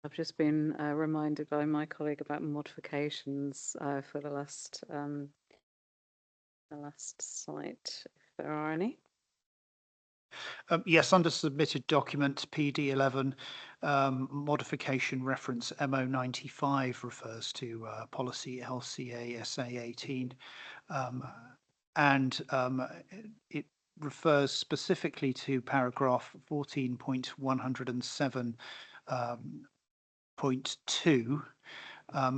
I've just been reminded by my colleague about modifications for the last site, if there are any. Yes, under submitted document PD11, modification reference MO95 refers to policy LCA SA18, and it refers specifically to paragraph 14.107.2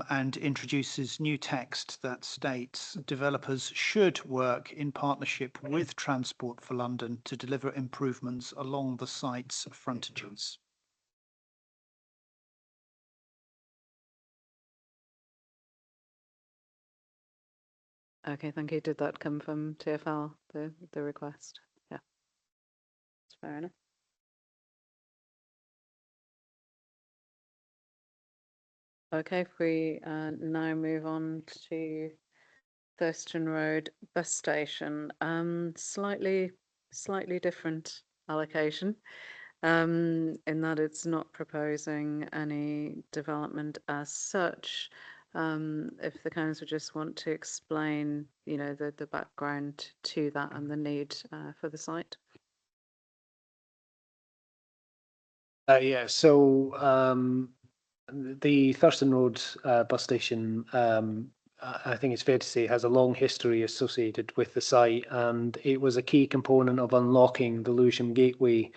and introduces new text that states developers should work in partnership with Transport for London to deliver improvements along the site's frontages. Okay, thank you. Did that come from TfL, the request? Yeah, that's fair enough. Okay, if we now move on to Thurston Road bus station, slightly different allocation, in that it's not proposing any development as such. If the council just want to explain, the background to that and the need for the site. Yeah, so the Thurston Road bus station, I think it's fair to say, has a long history associated with the site, and it was a key component of unlocking the Lewisham Gateway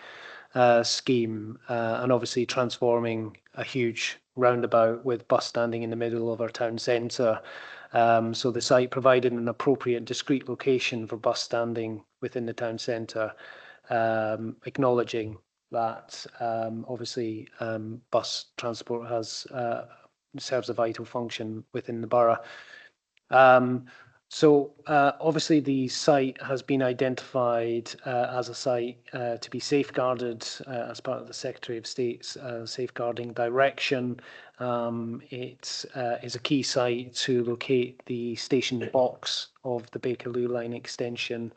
scheme, and obviously transforming a huge roundabout with bus standing in the middle of our town centre. So the site provided an appropriate discrete location for bus standing within the town centre, acknowledging that obviously bus transport serves a vital function within the borough. So obviously the site has been identified as a site to be safeguarded as part of the Secretary of State's safeguarding direction. It is a key site to locate the station box of the Bakerloo line extension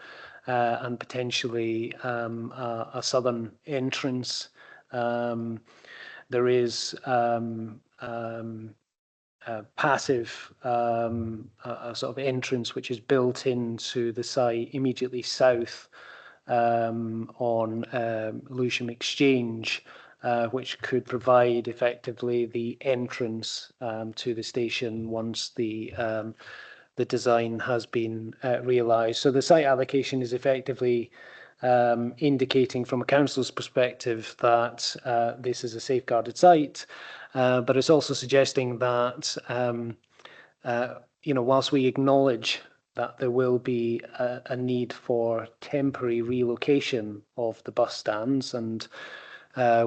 and potentially a southern entrance. There is passive a sort of entrance which is built into the site immediately south on Lewisham Exchange, which could provide effectively the entrance to the station once the design has been realised. So the site allocation is effectively indicating from a council's perspective that this is a safeguarded site, but it's also suggesting that whilst we acknowledge that there will be a need for temporary relocation of the bus stands, and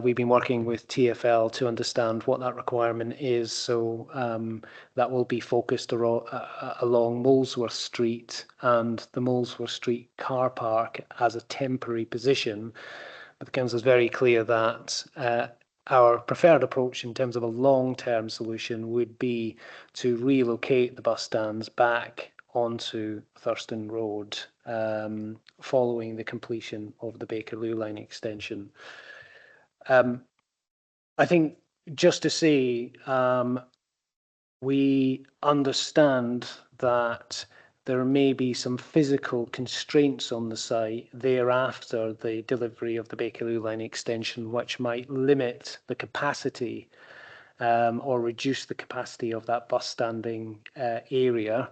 we've been working with TfL to understand what that requirement is. So that will be focused along Molesworth Street and the Molesworth Street car park as a temporary position. But the council is very clear that our preferred approach in terms of a long-term solution would be to relocate the bus stands back onto Thurston Road following the completion of the Bakerloo line extension. I think just to say, we understand that there may be some physical constraints on the site thereafter the delivery of the Bakerloo line extension, which might limit the capacity or reduce the capacity of that bus standing area.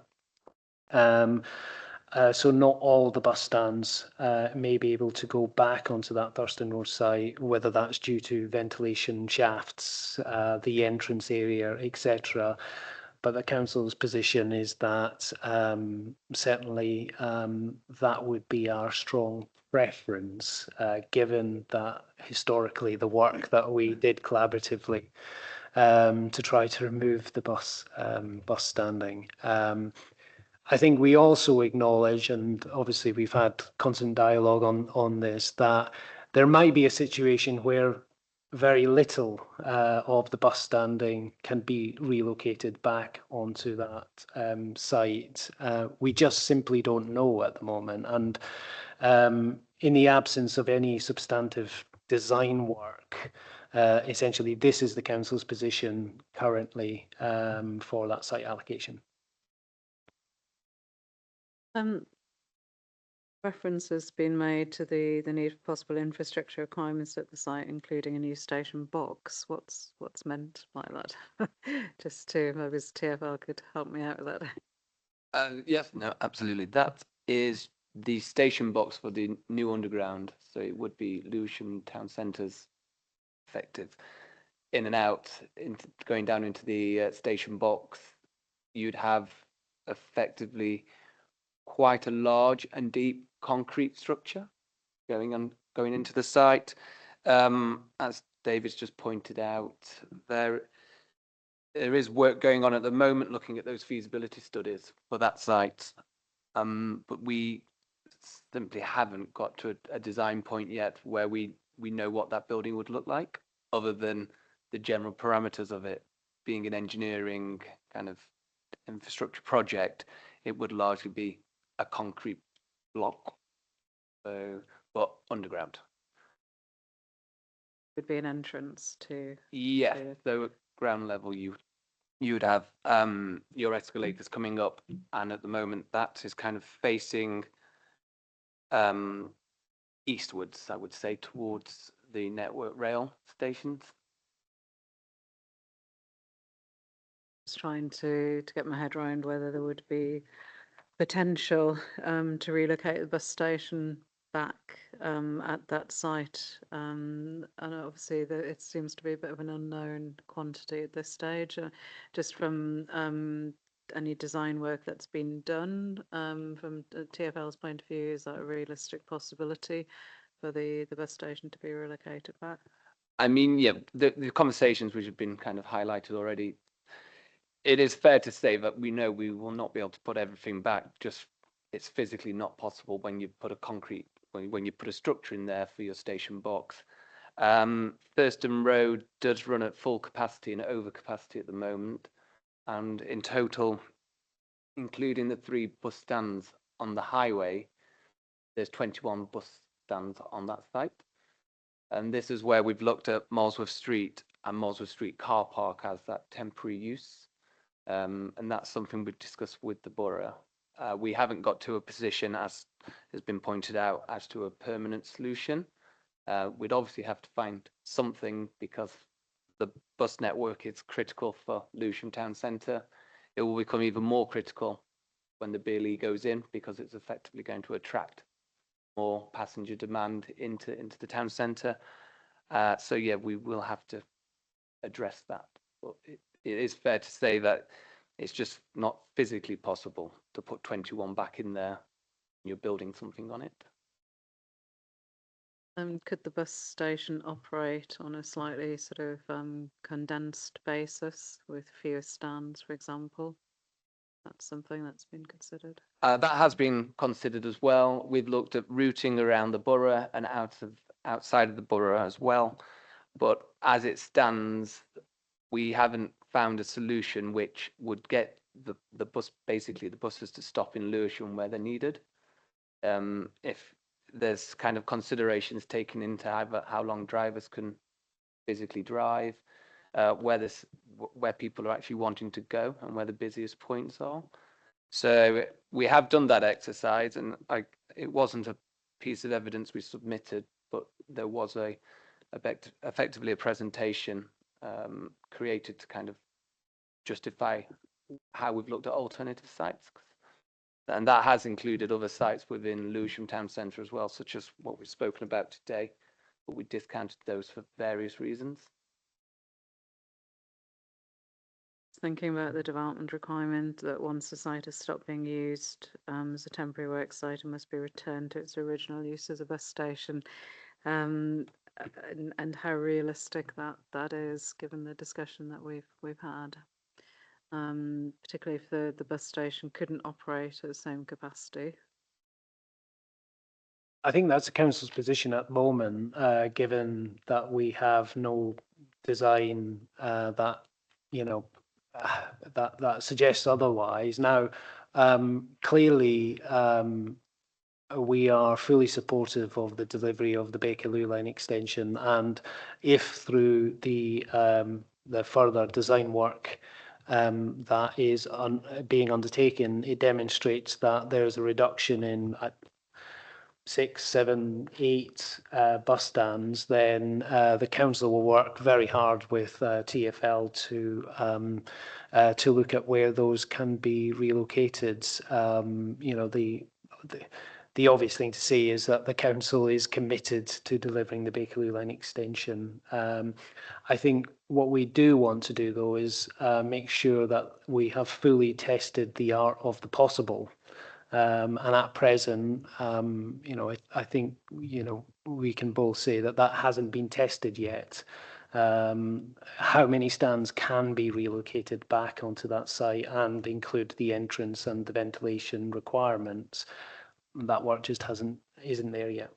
So not all the bus stands may be able to go back onto that Thurston Road site, whether that's due to ventilation shafts, the entrance area, etc. But the council's position is that certainly that would be our strong preference, given that historically the work that we did collaboratively to try to remove the bus standing. I think we also acknowledge, and obviously we've had constant dialogue on this, that there might be a situation where very little of the bus standing can be relocated back onto that site. We just simply don't know at the moment. And in the absence of any substantive design work, essentially, this is the council's position currently for that site allocation. Reference has been made to the need for possible infrastructure requirements at the site, including a new station box. What's meant by that? Just to maybe TfL could help me out with that. Yes, no, absolutely. That is the station box for the new underground. So it would be Lewisham town centres effective in and out, going down into the station box. You'd have effectively quite a large and deep concrete structure going into the site. As David's just pointed out, there is work going on at the moment looking at those feasibility studies for that site. But we simply haven't got to a design point yet where we know what that building would look like, other than the general parameters of it being an engineering kind of infrastructure project. It would largely be a concrete block, so but underground. Would be an entrance to. Yeah, so at ground level you would have your escalators coming up, and at the moment that is kind of facing eastwards, I would say, towards the Network Rail stations. Just trying to get my head around whether there would be potential to relocate the bus station back at that site, and obviously it seems to be a bit of an unknown quantity at this stage, just from any design work that's been done from TfL's point of view. Is that a realistic possibility for the bus station to be relocated back? I mean, yeah, the conversations which have been kind of highlighted already, it is fair to say that we know we will not be able to put everything back. Just it's physically not possible when you put a concrete, when you put a structure in there for your station box. Thurston Road does run at full capacity and over capacity at the moment, and in total, including the 3 bus stands on the highway, there's 21 bus stands on that site. And this is where we've looked at Molesworth Street and Molesworth Street car park as that temporary use. And that's something we've discussed with the borough. We haven't got to a position, as has been pointed out, as to a permanent solution. We'd obviously have to find something, because the bus network is critical for Lewisham Town Centre. It will become even more critical when the BLE goes in, because it's effectively going to attract more passenger demand into the town centre. So yeah, we will have to address that. But it is fair to say that it's just not physically possible to put 21 back in there when you're building something on it. Could the bus station operate on a slightly sort of condensed basis with fewer stands, for example? That's something that's been considered. That has been considered as well. We've looked at routing around the borough and outside of the borough as well. But as it stands, we haven't found a solution which would get the buses to stop in Lewisham where they're needed. If there's kind of considerations taken into how long drivers can physically drive, where people are actually wanting to go and where the busiest points are. So we have done that exercise, and it wasn't a piece of evidence we submitted, but there was effectively a presentation created to kind of justify how we've looked at alternative sites. And that has included other sites within Lewisham Town Centre as well, such as what we've spoken about today, but we discounted those for various reasons. Thinking about the development requirement that once the site has stopped being used as a temporary work site, it must be returned to its original use as a bus station, and how realistic that is, given the discussion that we've had. Particularly if the bus station couldn't operate at the same capacity. I think that's the council's position at the moment, given that we have no design that that suggests otherwise. Now, clearly, we are fully supportive of the delivery of the Bakerloo line extension, and if through the further design work that is being undertaken, it demonstrates that there's a reduction in 6, 7, 8 bus stands, then the council will work very hard with TfL to look at where those can be relocated. You know, the obvious thing to say is that the council is committed to delivering the Bakerloo line extension. I think what we do want to do, though, is make sure that we have fully tested the art of the possible. And at present, you know, I think, you know, we can both say that that hasn't been tested yet. How many stands can be relocated back onto that site and include the entrance and the ventilation requirements? That work just isn't there yet.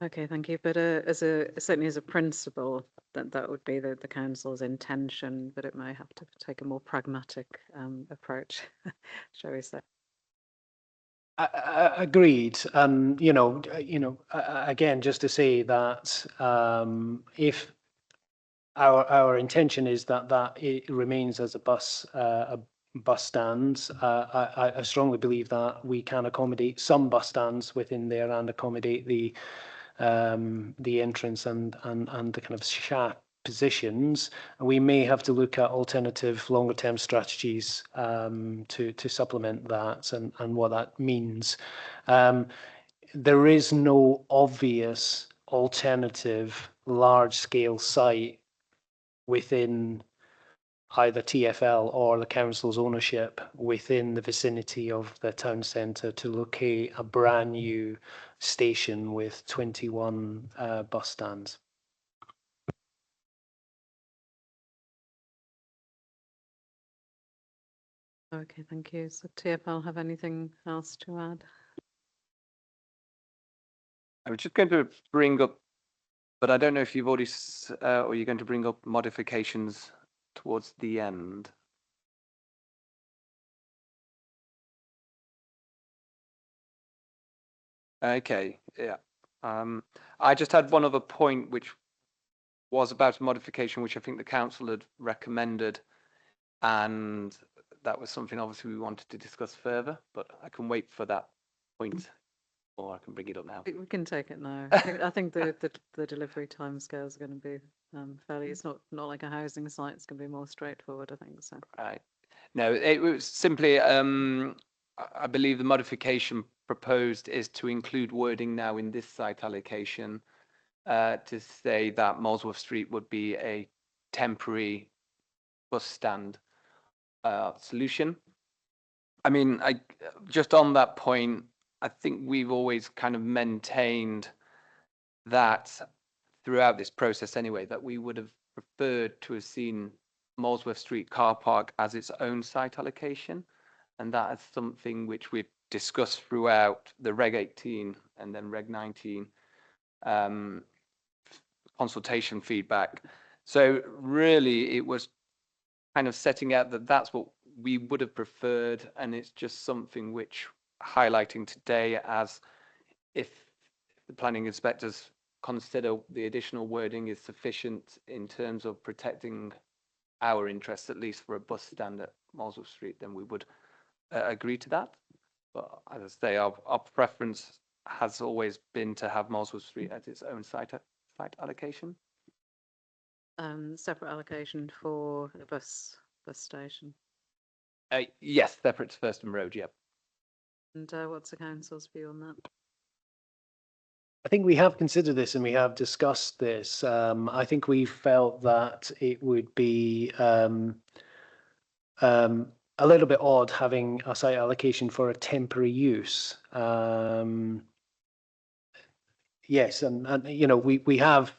Okay, thank you. But certainly as a principle, that would be the council's intention, but it may have to take a more pragmatic approach, shall we say? Agreed. And again, just to say that if our intention is that it remains as a bus stand, I strongly believe that we can accommodate some bus stands within there and accommodate the entrance and the kind of shaft positions. We may have to look at alternative longer term strategies to supplement that and what that means. There is no obvious alternative large scale site within either TfL or the council's ownership within the vicinity of the town centre to locate a brand new station with 21 bus stands. Okay, thank you. So TfL have anything else to add? I was just going to bring up, but I don't know if you've already, or you're going to bring up modifications towards the end. Okay, yeah. I just had one other point, which was about a modification, which I think the council had recommended, and that was something obviously we wanted to discuss further, but I can wait for that point, or I can bring it up now. We can take it now. I think the delivery timescales are going to be fairly. It's not like a housing site. It's going to be more straightforward, I think. So. Right. No, it was simply. I believe the modification proposed is to include wording now in this site allocation to say that Molesworth Street would be a temporary bus stand solution. I mean, just on that point, I think we've always kind of maintained that throughout this process anyway, that we would have preferred to have seen Molesworth Street car park as its own site allocation. And that is something which we've discussed throughout the Reg 18 and then Reg 19 consultation feedback. So really it was kind of setting out that that's what we would have preferred, and it's just something which highlighting today as if the planning inspectors consider the additional wording is sufficient in terms of protecting our interests, at least for a bus stand at Molesworth Street, then we would agree to that. But as I say, our preference has always been to have Molesworth Street as its own site allocation. Separate allocation for the bus station. Yes, separate to Thurston Road. Yep. And what's the council's view on that? I think we have considered this and we have discussed this. I think we felt that it would be a little bit odd having a site allocation for a temporary use. Yes, and you know, we have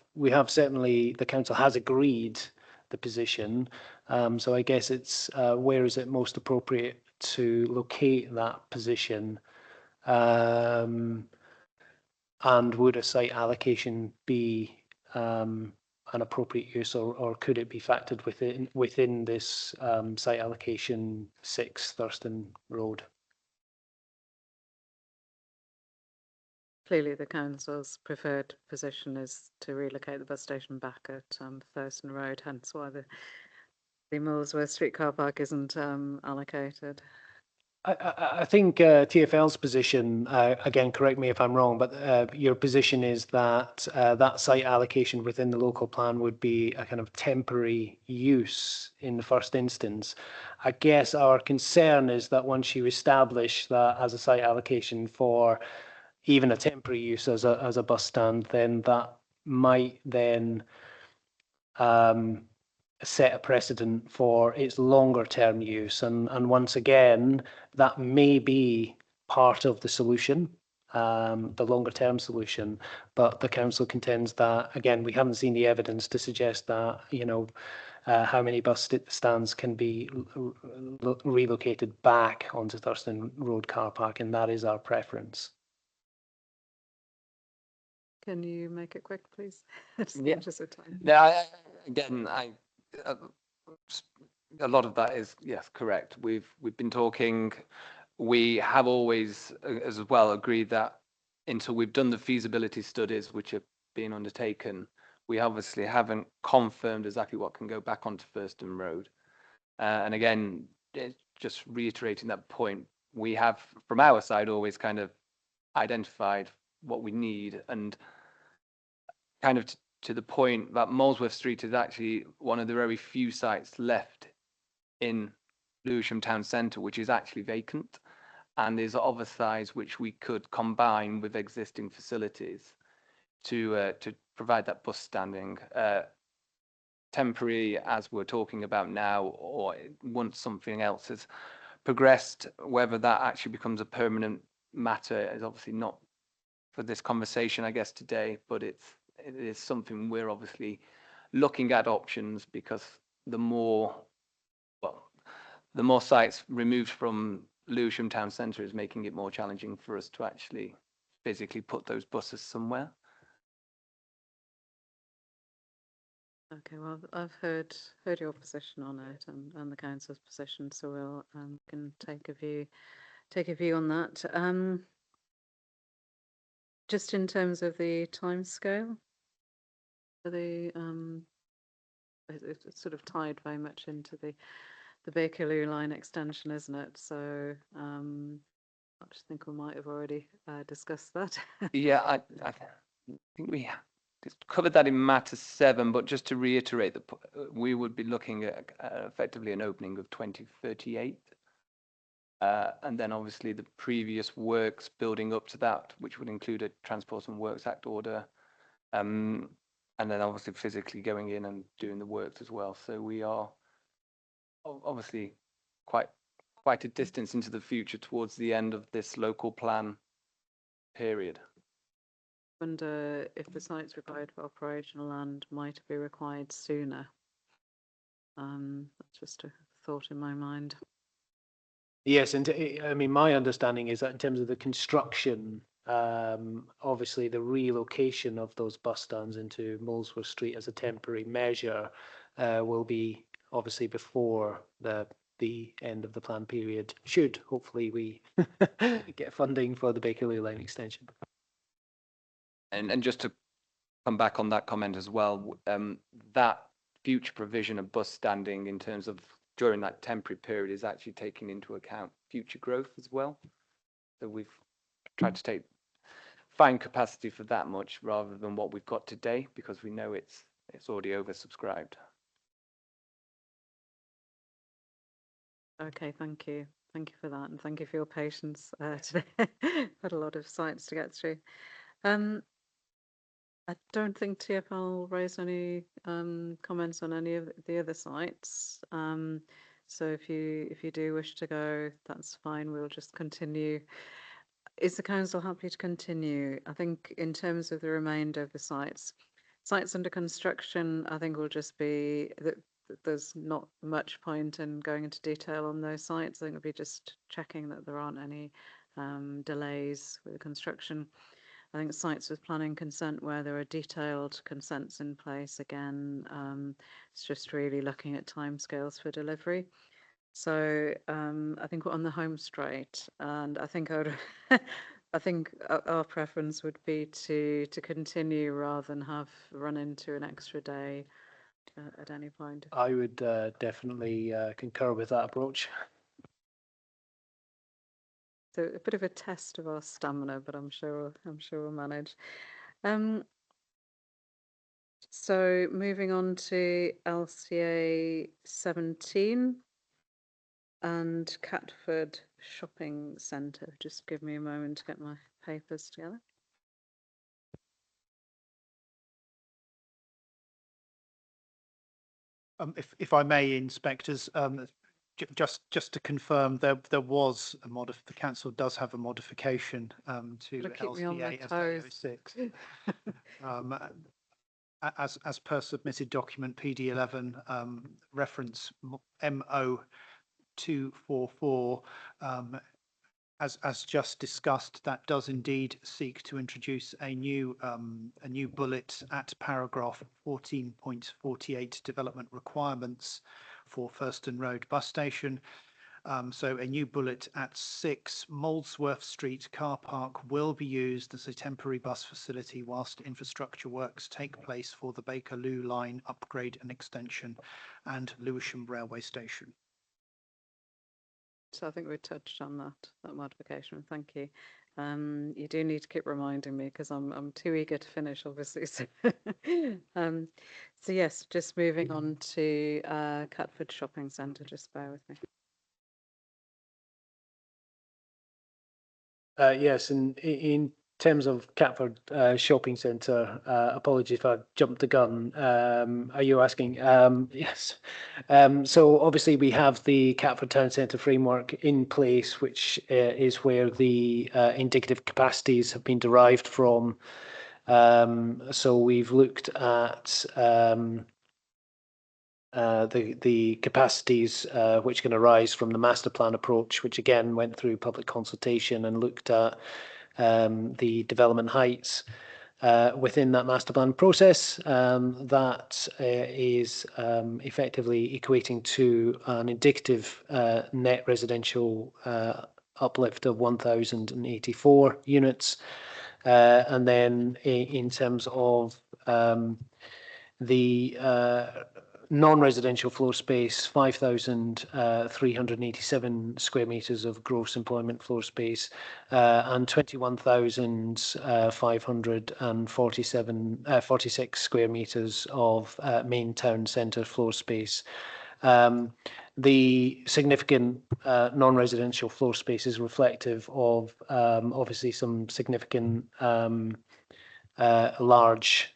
certainly, the council has agreed the position. So I guess it's where is it most appropriate to locate that position, and would a site allocation be an appropriate use, or could it be factored within this site allocation 6 Thurston Road? Clearly, the council's preferred position is to relocate the bus station back at Thurston Road, hence why the Millsworth Street car park isn't allocated. I think TfL's position, again, correct me if I'm wrong, but your position is that that site allocation within the local plan would be a kind of temporary use in the first instance. I guess our concern is that once you establish that as a site allocation for even a temporary use as a bus stand, then that might then set a precedent for its longer term use. And once again, that may be part of the solution, the longer term solution. But the council contends that, again, we haven't seen the evidence to suggest that, how many bus stands can be relocated back onto Thurston Road car park, and that is our preference. Can you make it quick, please? Just Yeah. conscious of time. Yeah, a lot of that is, yes, correct. We've been talking. We have always as well agreed that until we've done the feasibility studies which are being undertaken, we obviously haven't confirmed exactly what can go back onto Thurston Road. And again, just reiterating that point, we have from our side always kind of identified what we need, and kind of to the point that Molesworth Street is actually one of the very few sites left in Lewisham town centre which is actually vacant and is of a size which we could combine with existing facilities to provide that bus standing temporary, as we're talking about now, or once something else has progressed. Whether that actually becomes a permanent matter is obviously not for this conversation, I guess, today, but it is something we're obviously looking at options, because the more sites removed from Lewisham town centre is making it more challenging for us to actually physically put those buses somewhere. Okay, well, I've heard your position on it and the council's position, so we'll can take a view on that. Just in terms of the timescale, it's sort of tied very much into the Bakerloo line extension, isn't it? So I just think we might have already discussed that. Yeah, I think we covered that in matter 7, but just to reiterate, we would be looking at effectively an opening of 2038. And then obviously the previous works building up to that, which would include a Transport and Works Act order, and then obviously physically going in and doing the works as well. So we are obviously quite a distance into the future towards the end of this local plan period. Wonder if the sites required for operational land might be required sooner. That's just a thought in my mind. Yes, and I mean, my understanding is that in terms of the construction, obviously the relocation of those bus stands into Molesworth Street as a temporary measure will be obviously before the end of the plan period, should hopefully we get funding for the Bakerloo line extension. And just to come back on that comment as well, that future provision of bus standing in terms of during that temporary period is actually taking into account future growth as well. So we've tried to find capacity for that much rather than what we've got today, because we know it's already oversubscribed. Okay, thank you. Thank you for that, and thank you for your patience today. Had a lot of sites to get through. I don't think TfL raised any comments on any of the other sites. So if you do wish to go, that's fine. We'll just continue. Is the council happy to continue? I think in terms of the remainder of the sites under construction, I think will just be that there's not much point in going into detail on those sites. I think it'll be just checking that there aren't any delays with the construction. I think sites with planning consent where there are detailed consents in place, again, it's just really looking at timescales for delivery. So I think we're on the home straight, and I think I think our preference would be to continue rather than have run into an extra day at any point. I would definitely concur with that approach. So a bit of a test of our stamina, but I'm sure we'll manage. So moving on to LCA 17 and Catford Shopping Centre. Just give me a moment to get my papers together. If I may, inspectors, just to confirm, there was the council does have a modification to Gotta keep me on my LCA toes. 6. As per submitted document PD11, reference MO 244, as just discussed, that does indeed seek to introduce a new bullet at paragraph 14.48 development requirements for Thurston Road bus station. So a new bullet at 6 Molesworth Street car park will be used as a temporary bus facility whilst infrastructure works take place for the Bakerloo line upgrade and extension and Lewisham railway station. So I think we touched on that modification. Thank you. You do need to keep reminding me because I'm too eager to finish, obviously. So, so yes, just moving on to Catford Shopping Centre. Just bear with me. Yes, and in terms of Catford Shopping Centre, apologies if I jumped the gun. Are you asking? Yes. So obviously we have the Catford Town Centre framework in place, which is where the indicative capacities have been derived from. So we've looked at the capacities which can arise from the master plan approach, which again went through public consultation and looked at the development heights within that master plan process. That is effectively equating to an indicative net residential uplift of 1,084 units. And then in terms of the non-residential floor space, 5,387 square meters of gross employment floor space, and 21,546 square meters of main town centre floor space. The significant non-residential floor space is reflective of obviously some significant large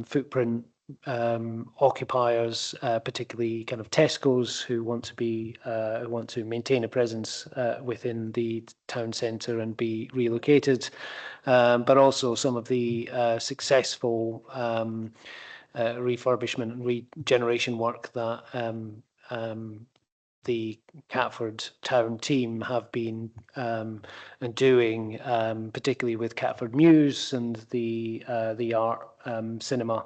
footprint occupiers, particularly kind of Tesco's, who want to maintain a presence within the town centre and be relocated, but also some of the successful refurbishment and regeneration work that the Catford Town team have been doing, particularly with Catford Muse and the art cinema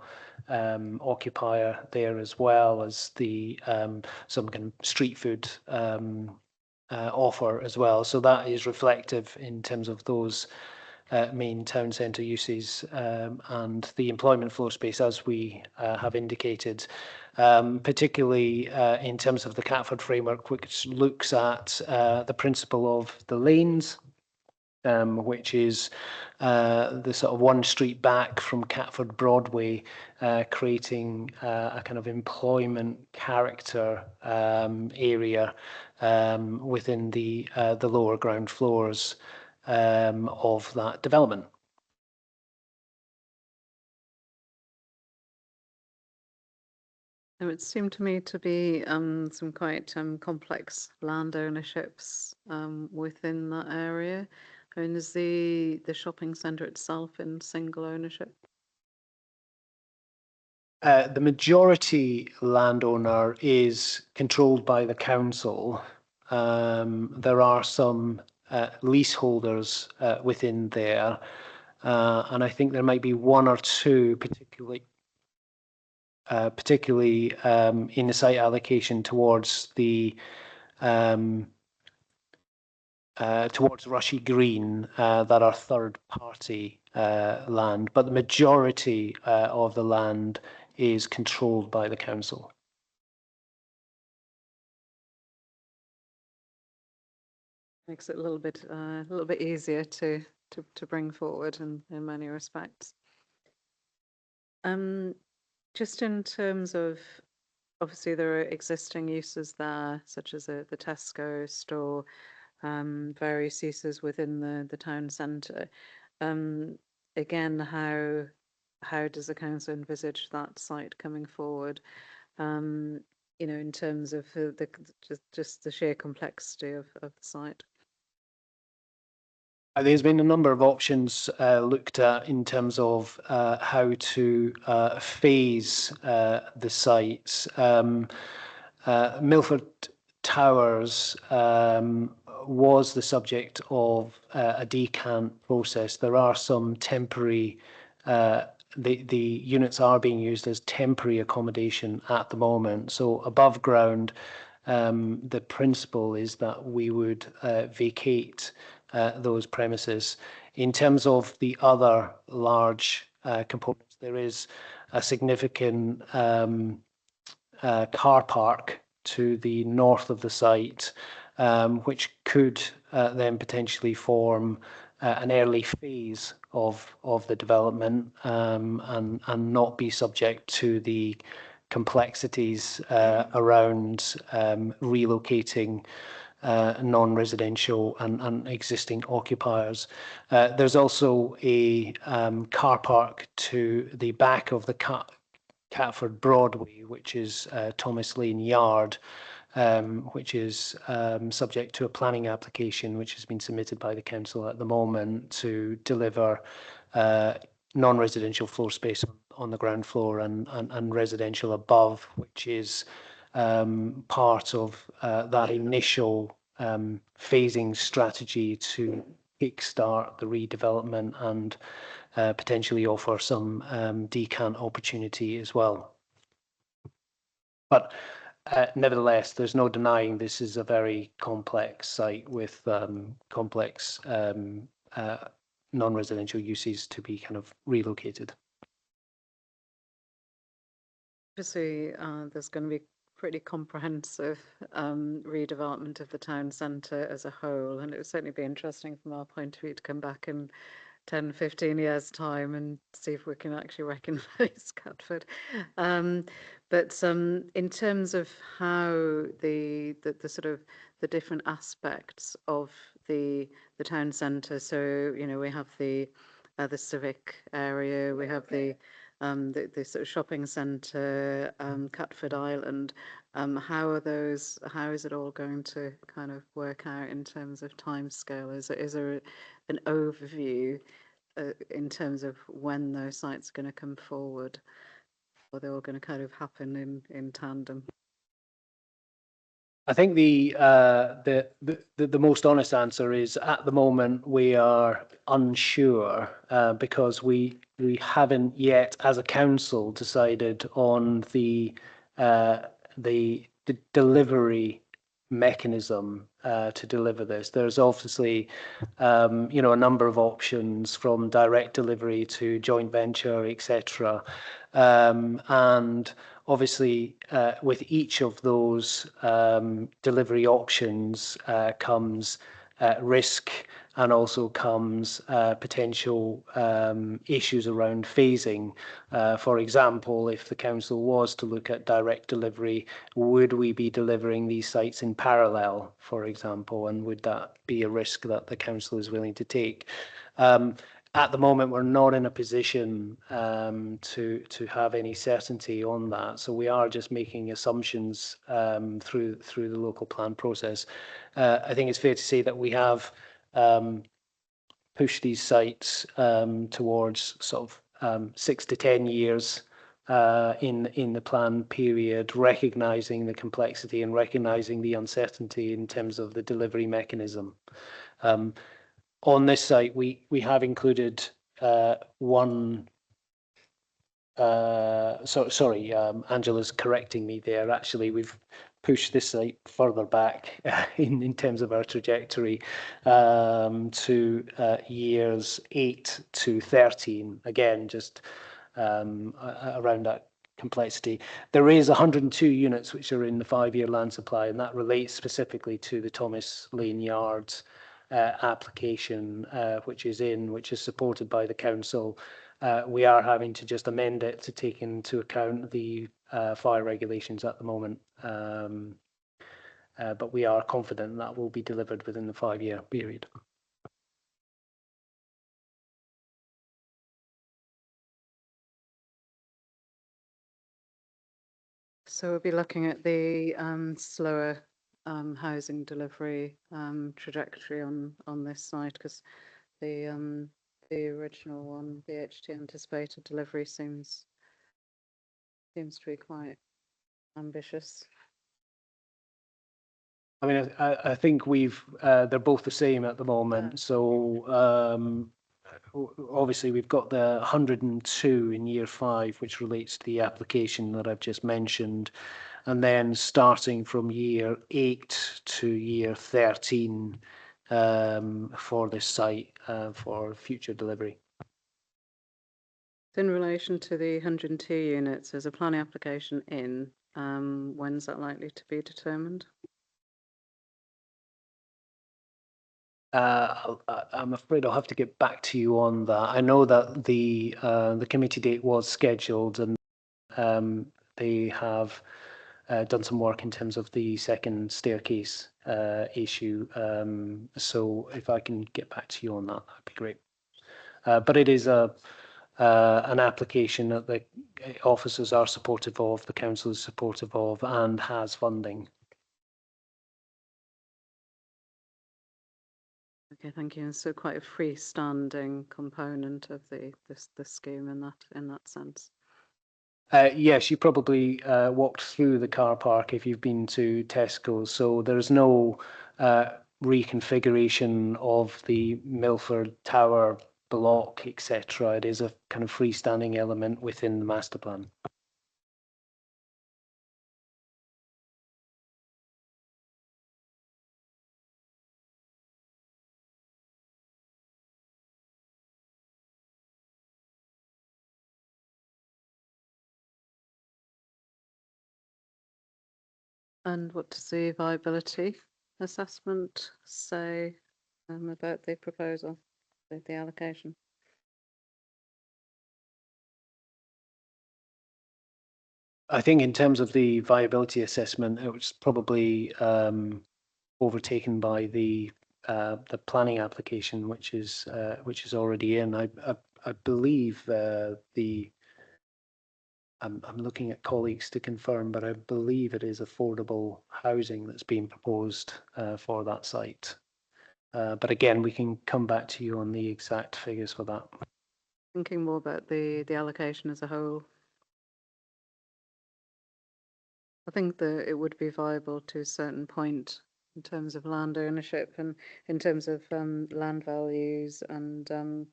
occupier there, as well as the some kind of street food offer as well. So that is reflective in terms of those main town centre uses and the employment floor space, as we have indicated, particularly in terms of the Catford framework, which looks at the principle of the lanes, which is the sort of one street back from Catford Broadway, creating a kind of employment character area within the lower ground floors of that development. It seemed to me to be some quite complex land ownerships within that area. I mean, is the shopping centre itself in single ownership? The majority landowner is controlled by the council. There are some leaseholders within there. and I think there might be one or two particularly in the site allocation towards the towards Rushy Green that are third-party land, but the majority of the land is controlled by the council. Makes it a little bit easier to bring forward in many respects. Just in terms of, obviously there are existing uses there, such as the Tesco store, various uses within the town centre. Again, how does the council envisage that site coming forward? You know, in terms of just the sheer complexity of the site. There's been a number of options looked at in terms of how to phase the sites. Milford Towers was the subject of a decant process. There are some temporary, the units are being used as temporary accommodation at the moment. So above ground, the principle is that we would vacate those premises. In terms of the other large components, there is a significant car park to the north of the site, which could then potentially form an early phase of the development and not be subject to the complexities around relocating non-residential and existing occupiers. There's also a car park to the back of the Catford Broadway, which is Thomas Lane Yard, which is subject to a planning application which has been submitted by the council at the moment to deliver non-residential floor space on the ground floor and residential above, which is part of that initial phasing strategy to kickstart the redevelopment and potentially offer some decant opportunity as well. But nevertheless, there's no denying this is a very complex site with complex non-residential uses to be kind of relocated. Obviously, there's going to be pretty comprehensive redevelopment of the town centre as a whole, and it would certainly be interesting from our point of view to come back in 10, 15 years' time and see if we can actually recognise Catford. But in terms of how the sort of the different aspects of the town centre, so you know we have the civic area, we have the sort of shopping centre, Catford Island. How is it all going to kind of work out in terms of timescale? Is there an overview in terms of when those sites are going to come forward, or they're all going to kind of happen in tandem? I think the most honest answer is at the moment we are unsure because we haven't yet, as a council, decided on the delivery mechanism to deliver this. There's obviously you know, a number of options from direct delivery to joint venture, etc. And obviously, with each of those delivery options comes risk and also comes potential issues around phasing. For example, if the council was to look at direct delivery, would we be delivering these sites in parallel, for example, and would that be a risk that the council is willing to take? At the moment, we're not in a position to have any certainty on that. So we are just making assumptions through the local plan process. I think it's fair to say that we have pushed these sites towards sort of 6 to 10 years in the plan period, recognising the complexity and recognising the uncertainty in terms of the delivery mechanism. On this site, we have included one. Sorry, Angela's correcting me there. Actually, we've pushed this site further back in terms of our trajectory to years 8 to 13. Again, just around that complexity. There is 102 units which are in the 5-year land supply, and that relates specifically to the Thomas Lane Yards application, which is supported by the council. We are having to just amend it to take into account the fire regulations at the moment. But we are confident that will be delivered within the 5-year period. So we'll be looking at the slower housing delivery trajectory on this site, because the original one, the HT anticipated delivery, seems to be quite ambitious. I mean, I think they're both the same at the moment. Yeah. So obviously we've got the 102 in year 5, which relates to the application that I've just mentioned. And then starting from year 8 to year 13 for this site for future delivery. In relation to the 102 units, there's a planning application in. When's that likely to be determined? I'm afraid I'll have to get back to you on that. I know that the committee date was scheduled, and they have done some work in terms of the second staircase issue. So if I can get back to you on that, that'd be great. But it is an application that the officers are supportive of, the council is supportive of, and has funding. Okay, thank you. And so quite a freestanding component of the scheme in that sense. Yes, you probably walked through the car park if you've been to Tesco. So there's no reconfiguration of the Milford Tower block, etc. It is a kind of freestanding element within the master plan. And what does the viability assessment say about the proposal, the allocation? I think in terms of the viability assessment, it was probably overtaken by the planning application, which is already in. I believe I'm looking at colleagues to confirm, but I believe it is affordable housing that's being proposed for that site. But again, we can come back to you on the exact figures for that. Thinking more about the allocation as a whole. I think that it would be viable to a certain point in terms of land ownership and in terms of land values and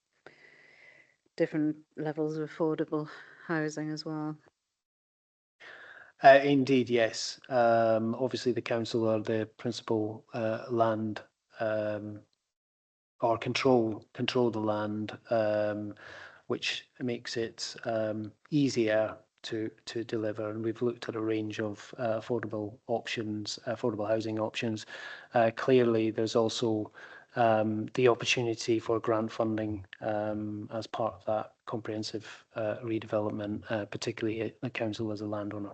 different levels of affordable housing as well. Indeed, yes. Obviously, the council are the principal land or control the land, which makes it easier to deliver. And we've looked at a range of affordable housing options. Clearly, there's also the opportunity for grant funding as part of that comprehensive redevelopment, particularly the council as a landowner.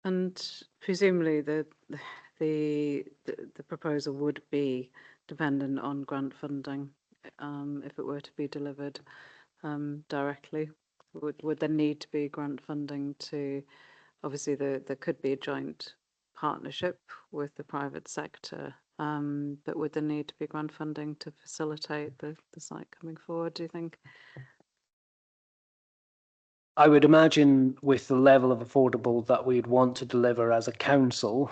And presumably the proposal would be dependent on grant funding if it were to be delivered directly. Would there need to be grant funding to, obviously there could be a joint partnership with the private sector, but would there need to be grant funding to facilitate the site coming forward, do you think? I would imagine with the level of affordable that we'd want to deliver as a council,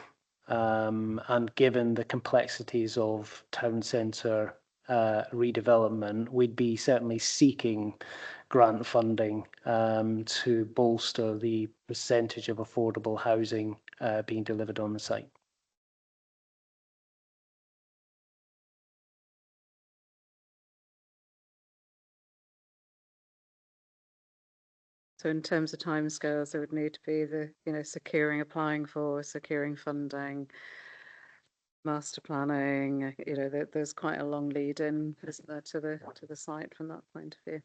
and given the complexities of town centre redevelopment, we'd be certainly seeking grant funding to bolster the percentage of affordable housing being delivered on the site. So in terms of timescales, there would need to be the, securing, applying for, securing funding, master planning. There's quite a long lead in, isn't there, to the site from that point of view.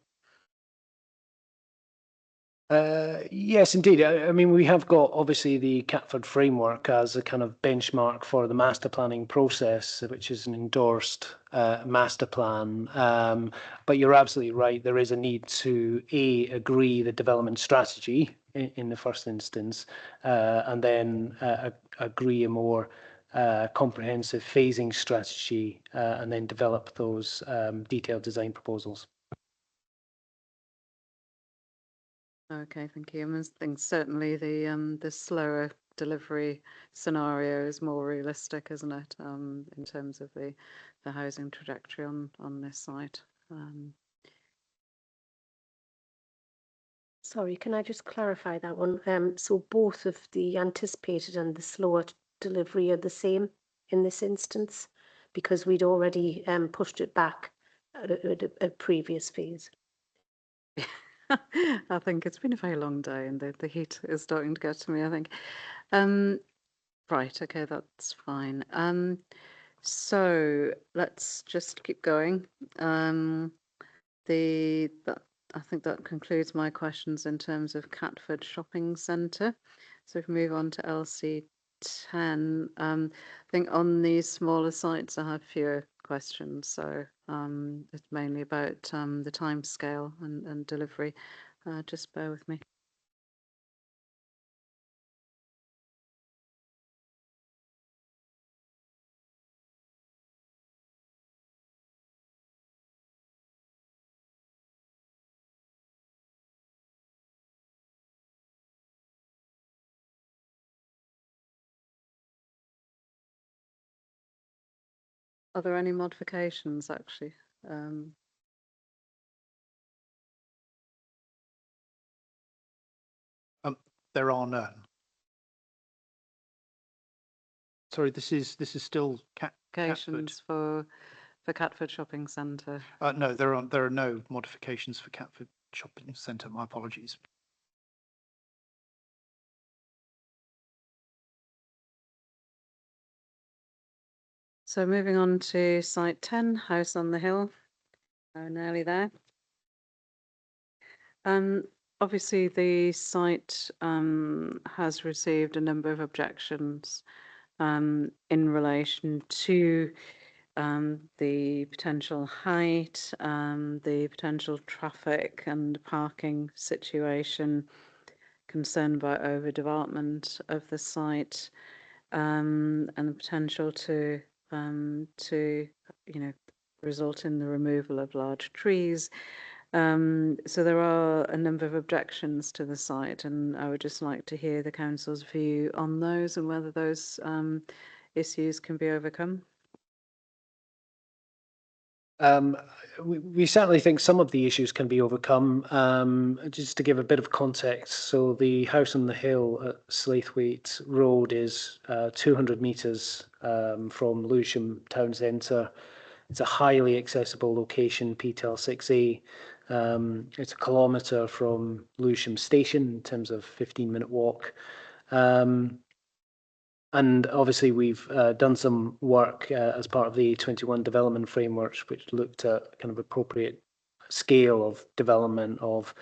Yes, indeed. I mean, we have got obviously the Catford framework as a kind of benchmark for the master planning process, which is an endorsed master plan. But you're absolutely right. There is a need to agree the development strategy in the first instance, and then agree a more comprehensive phasing strategy, and then develop those detailed design proposals. Okay, thank you. I think certainly the slower delivery scenario is more realistic, isn't it? In terms of the housing trajectory on this site. Sorry, can I just clarify that one? So both of the anticipated and the slower delivery are the same in this instance, because we'd already pushed it back at a previous phase. I think it's been a very long day, and the heat is starting to get to me, I think. Right, okay, that's fine. So let's just keep going. I think that concludes my questions in terms of Catford Shopping Centre. So if we move on to LC10, I think on these smaller sites I have fewer questions. So it's mainly about the time scale and delivery. Just bear with me. Are there any modifications actually? There are none. Sorry, this is still Catford. Modifications for Catford Shopping Centre. No, there are no modifications for Catford Shopping Centre. My apologies. So moving on to site 10, House on the Hill. Nearly there. Obviously, the site has received a number of objections in relation to the potential height, the potential traffic and parking situation, concern about overdevelopment of the site, and the potential to result in the removal of large trees. So there are a number of objections to the site, and I would just like to hear the council's view on those and whether those issues can be overcome. We certainly think some of the issues can be overcome. Just to give a bit of context, so the house on the hill at Slaithwaite Road is 200 metres from Lewisham town centre. It's a highly accessible location, PTEL 6A. It's a kilometre from Lewisham station in terms of 15-minute walk. And obviously we've done some work as part of the 21 development frameworks, which looked at kind of appropriate scale of development of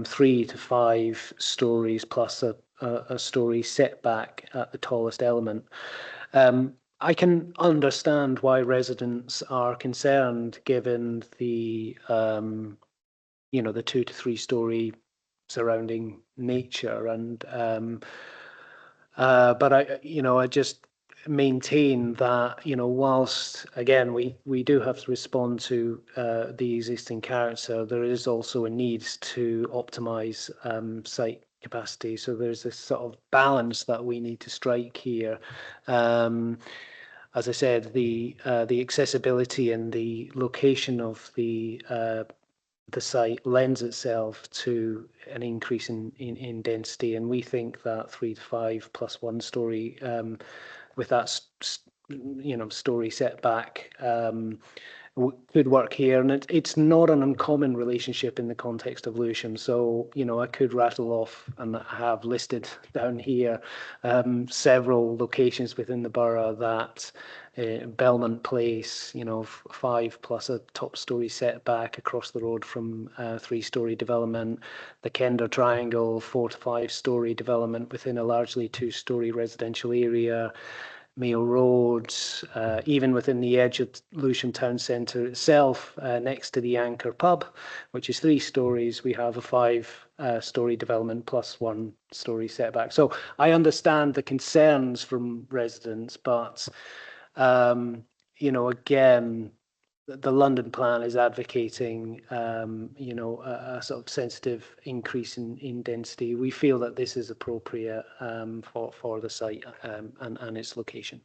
3 to 5 stories plus a story setback at the tallest element. I can understand why residents are concerned given the the 2 to 3 story surrounding nature, and but I just maintain that, whilst again we do have to respond to the existing character, there is also a need to optimize site capacity. So there's this sort of balance that we need to strike here. as I said, the accessibility and the location of the site lends itself to an increase in density, and we think that 3 to 5 plus 1 story with that story setback could work here, and it's not an uncommon relationship in the context of Lewisham. So, I could rattle off, and I have listed down here, several locations within the borough that Belmont Place, 5 plus a top story setback across the road from 3-story development, the Kender Triangle, 4 to 5 story development within a largely 2-story residential area, Mayo Road, even within the edge of Lewisham Town Centre itself, next to the Anchor Pub, which is 3 stories, we have a 5-story development plus 1-story setback. So I understand the concerns from residents, but again, the London plan is advocating, a sort of sensitive increase in density. We feel that this is appropriate for the site and its location.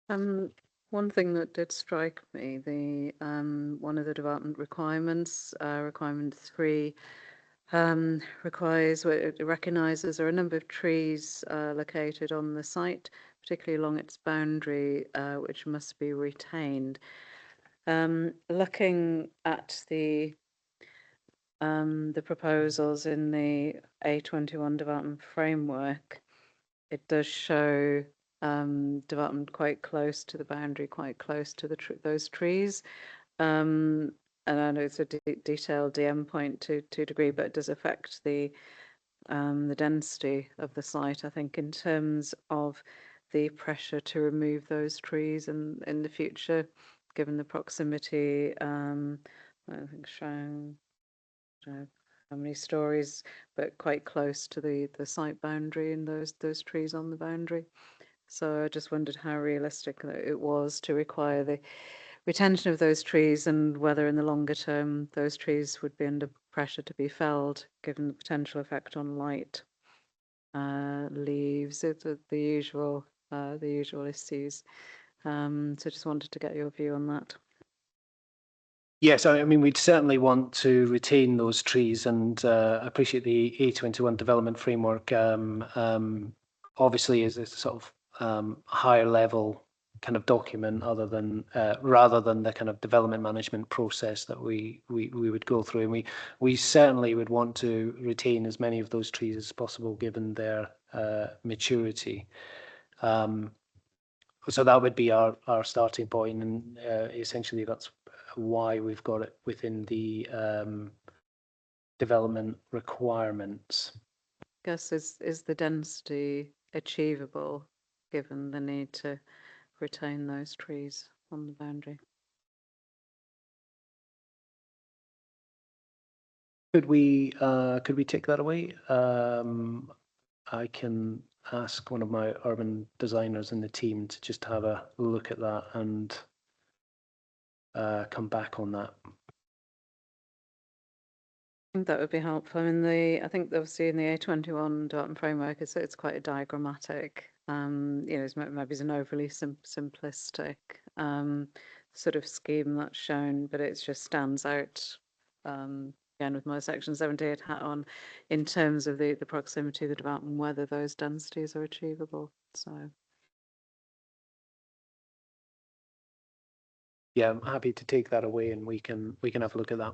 One thing that did strike me, the one of the development requirements, requirement 3, recognises there are a number of trees located on the site, particularly along its boundary, which must be retained. Looking at the proposals in the A21 development framework, it does show development quite close to the boundary, quite close to those trees. And I know it's a detailed DM point to a degree, but it does affect the density of the site, I think, in terms of the pressure to remove those trees in the future, given the proximity. I think showing how many stories, but quite close to the site boundary and those trees on the boundary. So I just wondered how realistic it was to require the retention of those trees, and whether in the longer term those trees would be under pressure to be felled, given the potential effect on light, leaves, the usual issues. So just wanted to get your view on that. Yes, I mean, we'd certainly want to retain those trees, and appreciate the A21 development framework. Obviously, is a sort of higher level kind of document, rather than the kind of development management process that we would go through. And we certainly would want to retain as many of those trees as possible, given their maturity. So that would be our starting point, and essentially that's why we've got it within the development requirements. I guess is the density achievable, given the need to retain those trees on the boundary? Could we take that away? I can ask one of my urban designers in the team to just have a look at that and come back on that. I think that would be helpful. I mean, I think obviously in the A21 development framework, it's quite a diagrammatic. It's maybe an overly simplistic sort of scheme that's shown, but it just stands out. Again, with my Section 78 hat on, in terms of the proximity of the development, whether those densities are achievable. So. Yeah, I'm happy to take that away, and we can have a look at that.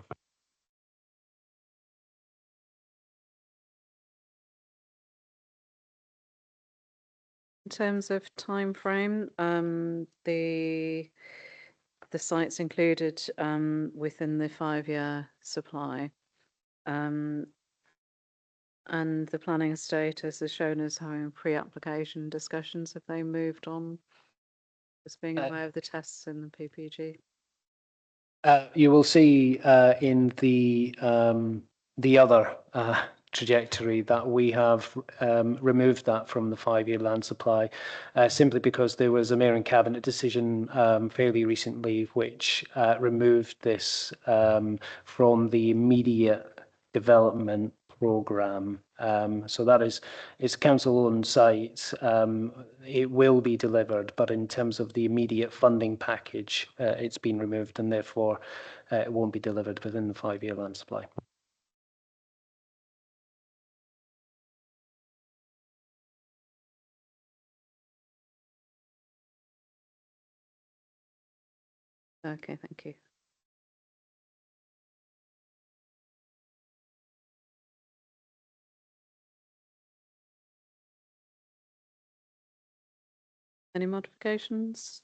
In terms of time frame, the site's included within the 5-year supply, and the planning status is shown as having pre-application discussions. Have they moved on as being aware of the tests in the PPG? You will see in the other trajectory that we have removed that from the 5-year land supply, simply because there was a Mayor and Cabinet decision fairly recently which removed this from the immediate development programme. So that is council-owned site. It will be delivered, but in terms of the immediate funding package, it's been removed, and therefore it won't be delivered within the 5-year land supply. Okay, thank you. Any modifications?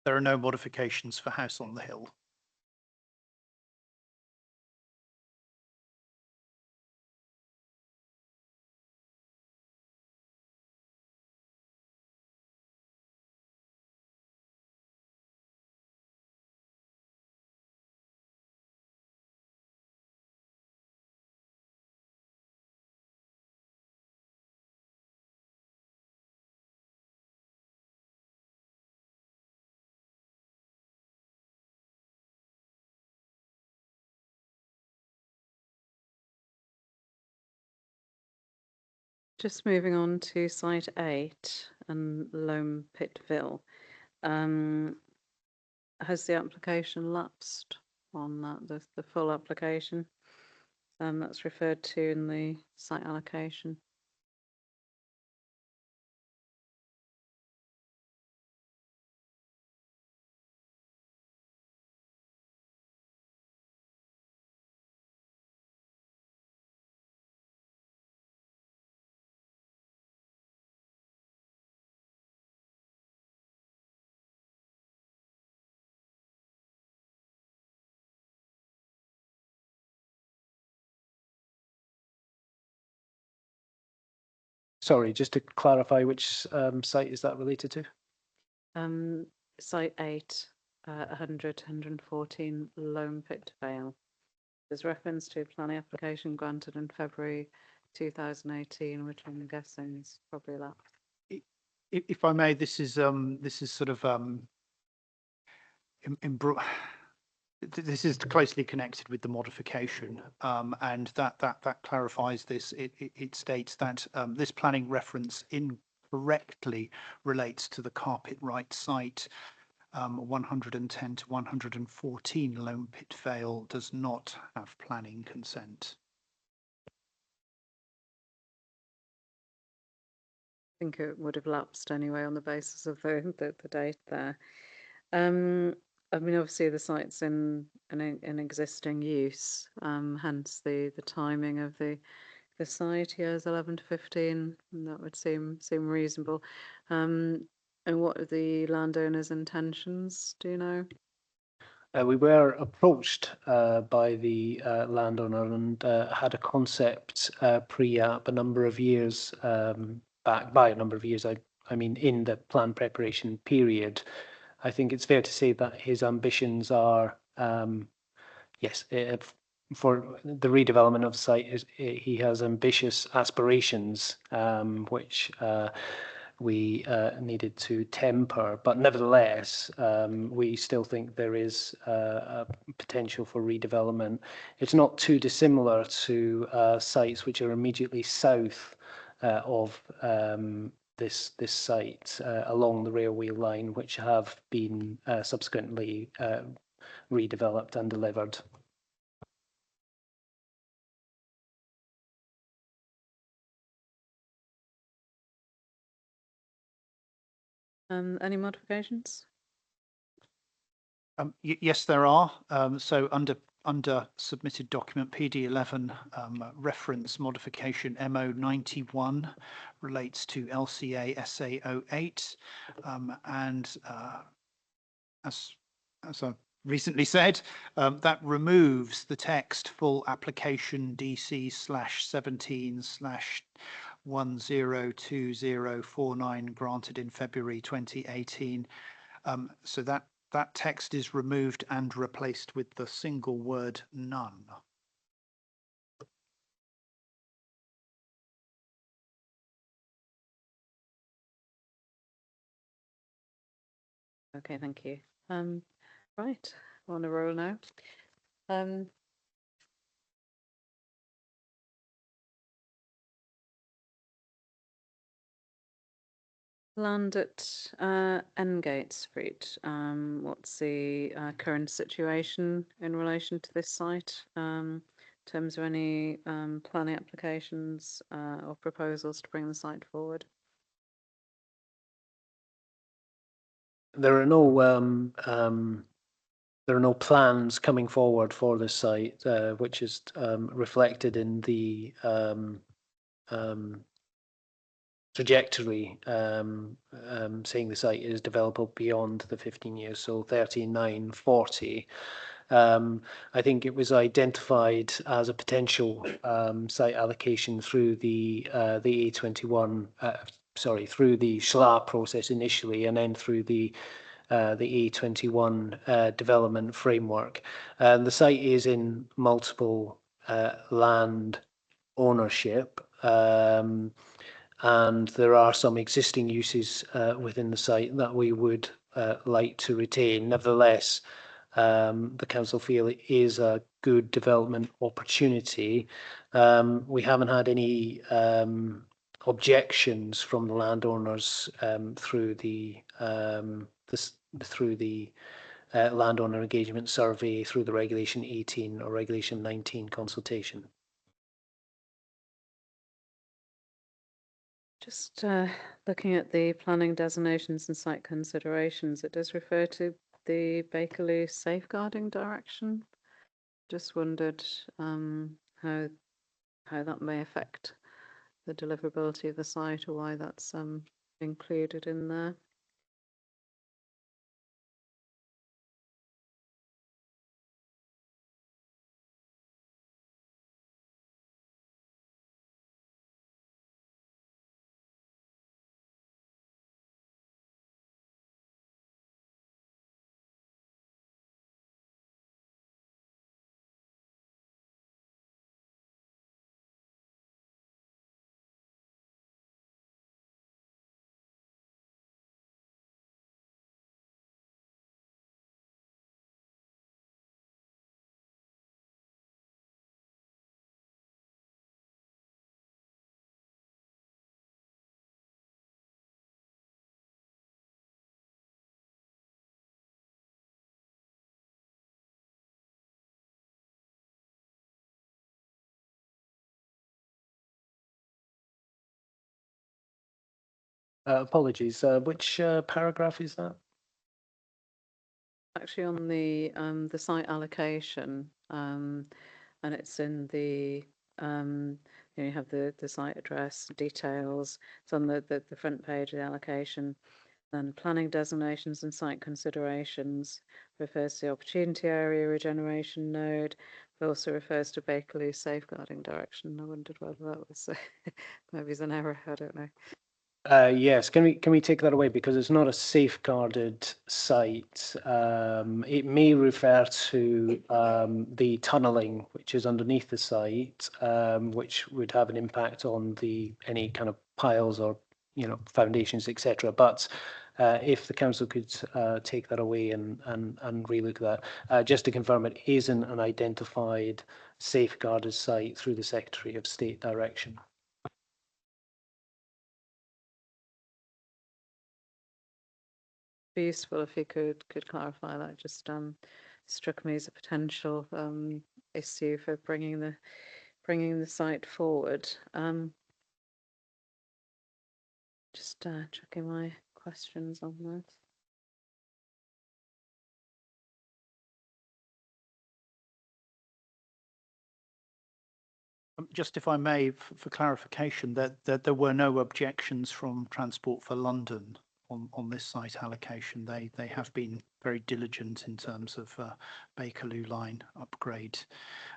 There are no modifications for House on the Hill. Just moving on to site 8 and Loam Pitville. Has the application lapsed on that, the full application? That's referred to in the site allocation. Sorry, just to clarify, which site is that related to? Site 8, 114 Loam Pitvale. There's reference to a planning application granted in February 2018, which I'm guessing is probably lapsed. If I may, this is sort of this is closely connected with the modification, and that clarifies this. It states that this planning reference incorrectly relates to the carpet right site. 110 to 114 Loam Pit Vale does not have planning consent. I think it would have lapsed anyway on the basis of the date there. I mean, obviously the site's in existing use, hence the timing of the site here is 11 to 15, and that would seem reasonable. And what are the landowner's intentions? Do you know? We were approached by the landowner and had a concept pre-app a number of years back. By a number of years, I mean in the plan preparation period. I think it's fair to say that his ambitions are, yes, for the redevelopment of the site, he has ambitious aspirations, which we needed to temper. But nevertheless, we still think there is a potential for redevelopment. It's not too dissimilar to sites which are immediately south of this site along the railway line, which have been subsequently redeveloped and delivered. Any modifications? Yes, there are. So under submitted document PD11, reference modification MO91 relates to LCA SA08, and as I recently said, that removes the text full application DC/17/102049 granted in February 2018. So that text is removed and replaced with the single word none. Okay, thank you. Right, we're on a roll now. Land at Engate Street. What's the current situation in relation to this site? In terms of any planning applications or proposals to bring the site forward? There are no plans coming forward for this site, which is reflected in the trajectory saying the site is developable beyond the 15 years, so 3940. I think it was identified as a potential site allocation through the A21, through the SHLA process initially, and then through the A21 development framework. The site is in multiple land ownership. And there are some existing uses within the site that we would like to retain. Nevertheless, the council feel it is a good development opportunity. We haven't had any objections from the landowners through the landowner engagement survey, through the Regulation 18 or Regulation 19 consultation. Just looking at the planning designations and site considerations, it does refer to the Bakerloo safeguarding direction. Just wondered how that may affect the deliverability of the site, or why that's included in there. Apologies, which paragraph is that? Actually, on the site allocation, and it's in the you have the site address details. It's on the front page of the allocation. Then planning designations and site considerations refers to the opportunity area regeneration node. It also refers to Bakerloo safeguarding direction. I wondered whether that was maybe it's an error. I don't know. Yes, can we take that away, because it's not a safeguarded site. It may refer to the tunnelling which is underneath the site, which would have an impact on any kind of piles or foundations, etc. But if the council could take that away and relook at that, just to confirm, it isn't an identified safeguarded site through the Secretary of State direction. Be useful if you could clarify that. Just struck me as a potential issue for bringing the site forward. Just checking my questions on that. Just if I may, for clarification, that there were no objections from Transport for London on this site allocation. They have been very diligent in terms of Bakerloo line upgrade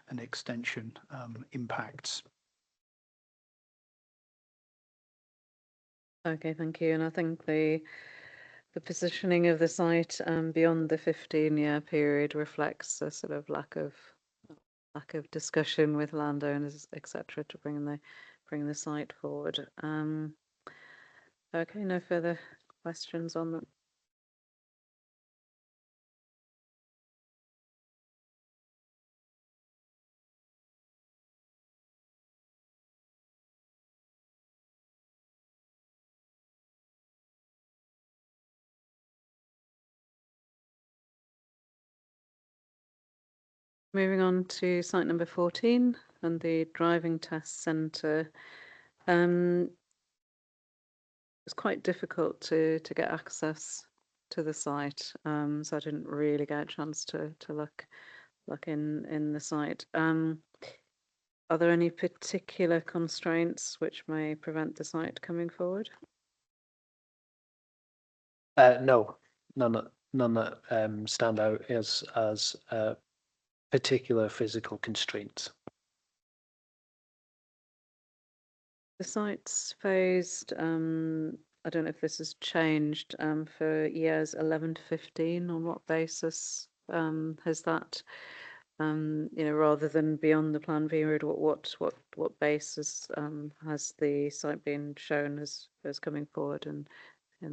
and extension impacts. Okay, thank you. And I think the positioning of the site beyond the 15-year period reflects a sort of lack of discussion with landowners, etc., to bring the site forward. Okay, no further questions on that. Moving on to site number 14 and the driving test centre. It's quite difficult to get access to the site, so I didn't really get a chance to look in the site. Are there any particular constraints which may prevent the site coming forward? No, none that stand out as particular physical constraints. The site's phased, I don't know if this has changed, for years 11 to 15. On what basis has that, rather than beyond the plan period, what basis has the site been shown as coming forward in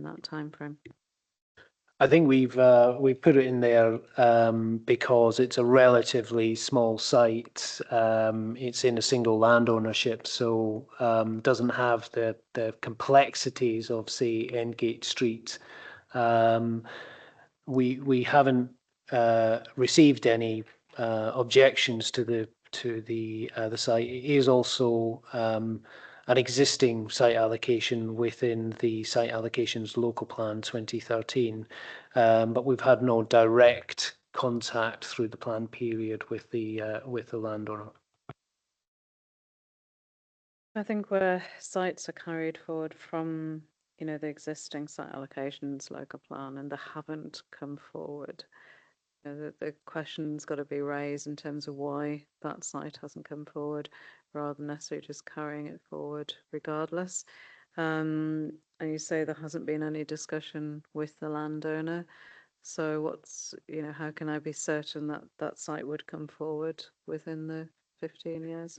that time frame? I think we've put it in there because it's a relatively small site. It's in a single land ownership, so doesn't have the complexities of, say, Endgate Street. We haven't received any objections to the site. It is also an existing site allocation within the site allocations local plan 2013, but we've had no direct contact through the plan period with the landowner. I think where sites are carried forward from, the existing site allocations local plan and they haven't come forward, the question's got to be raised in terms of why that site hasn't come forward, rather than necessarily just carrying it forward regardless. And you say there hasn't been any discussion with the landowner. So what's, how can I be certain that that site would come forward within the 15 years?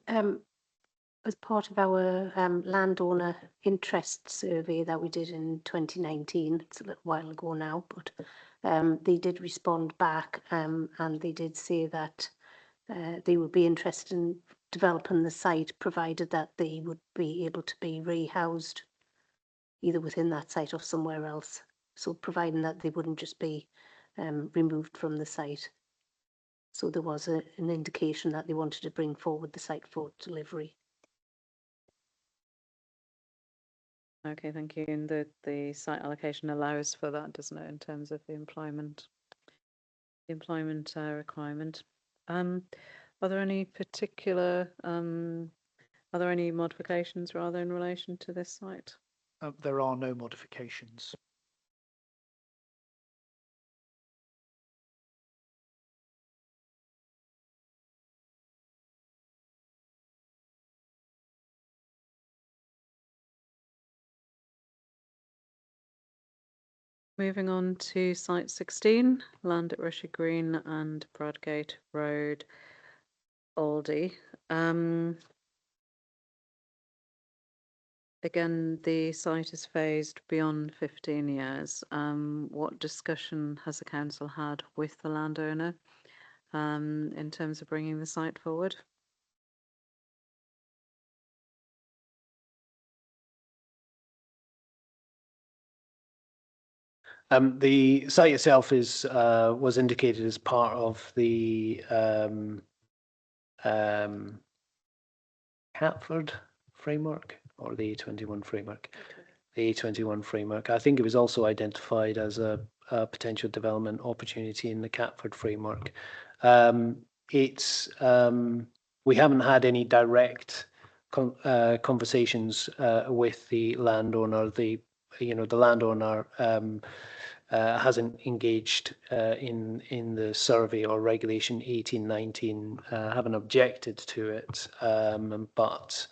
As part of our landowner interest survey that we did in 2019, it's a little while ago now, but they did respond back and they did say that they would be interested in developing the site, provided that they would be able to be rehoused either within that site or somewhere else. So providing that they wouldn't just be removed from the site. So there was an indication that they wanted to bring forward the site for delivery. Okay, thank you. And the site allocation allows for that, doesn't it, in terms of the employment requirement? Are there any particular are there any modifications rather in relation to this site? There are no modifications. Moving on to site 16, land at Rushy Green and Bradgate Road, Aldi. Again, the site is phased beyond 15 years. What discussion has the council had with the landowner in terms of bringing the site forward? The site itself was indicated as part of the Catford framework or the A21 framework. The A21 framework. I think it was also identified as a potential development opportunity in the Catford framework. We haven't had any direct conversations with the landowner. The landowner hasn't engaged in the survey or regulation 1819, haven't objected to it, but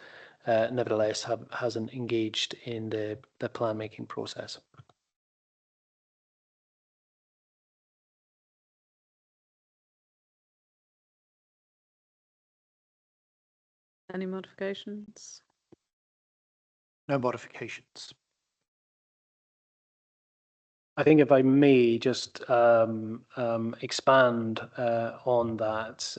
nevertheless hasn't engaged in the plan making process. Any modifications? No modifications. I think if I may just expand on that,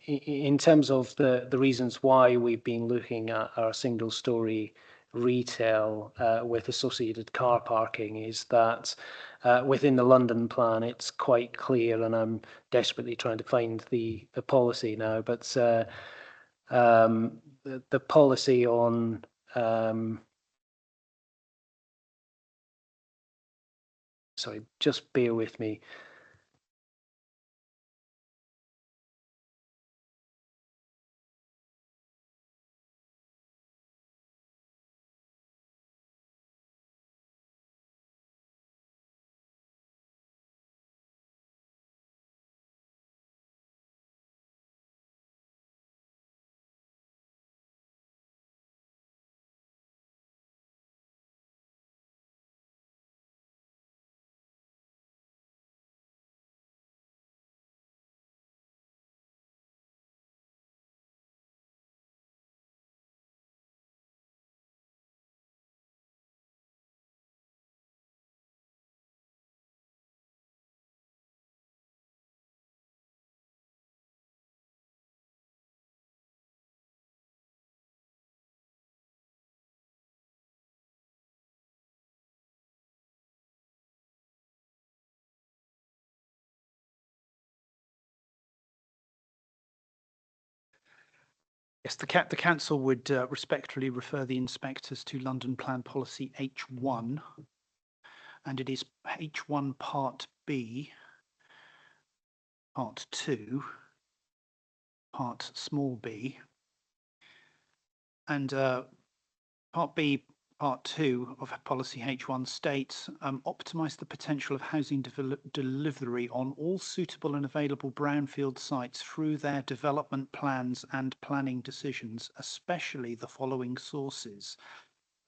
in terms of the reasons why we've been looking at our single story retail with associated car parking is that within the London plan, it's quite clear, and I'm desperately trying to find the policy now, but the policy on sorry, just bear with me. Yes, the council would respectfully refer the inspectors to London Plan Policy H1, and it is H1 Part B, Part 2, Part small b, and Part B, Part 2 of Policy H1 states, optimise the potential of housing delivery on all suitable and available brownfield sites through their development plans and planning decisions, especially the following sources.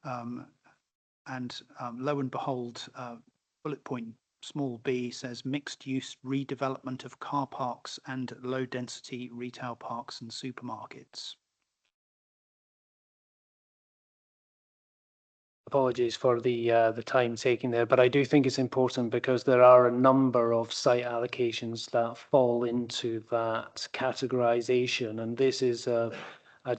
Lo and behold, bullet point small b says mixed use redevelopment of car parks and low density retail parks and supermarkets. Apologies for the time taken there, but I do think it's important because there are a number of site allocations that fall into that categorization, and this is a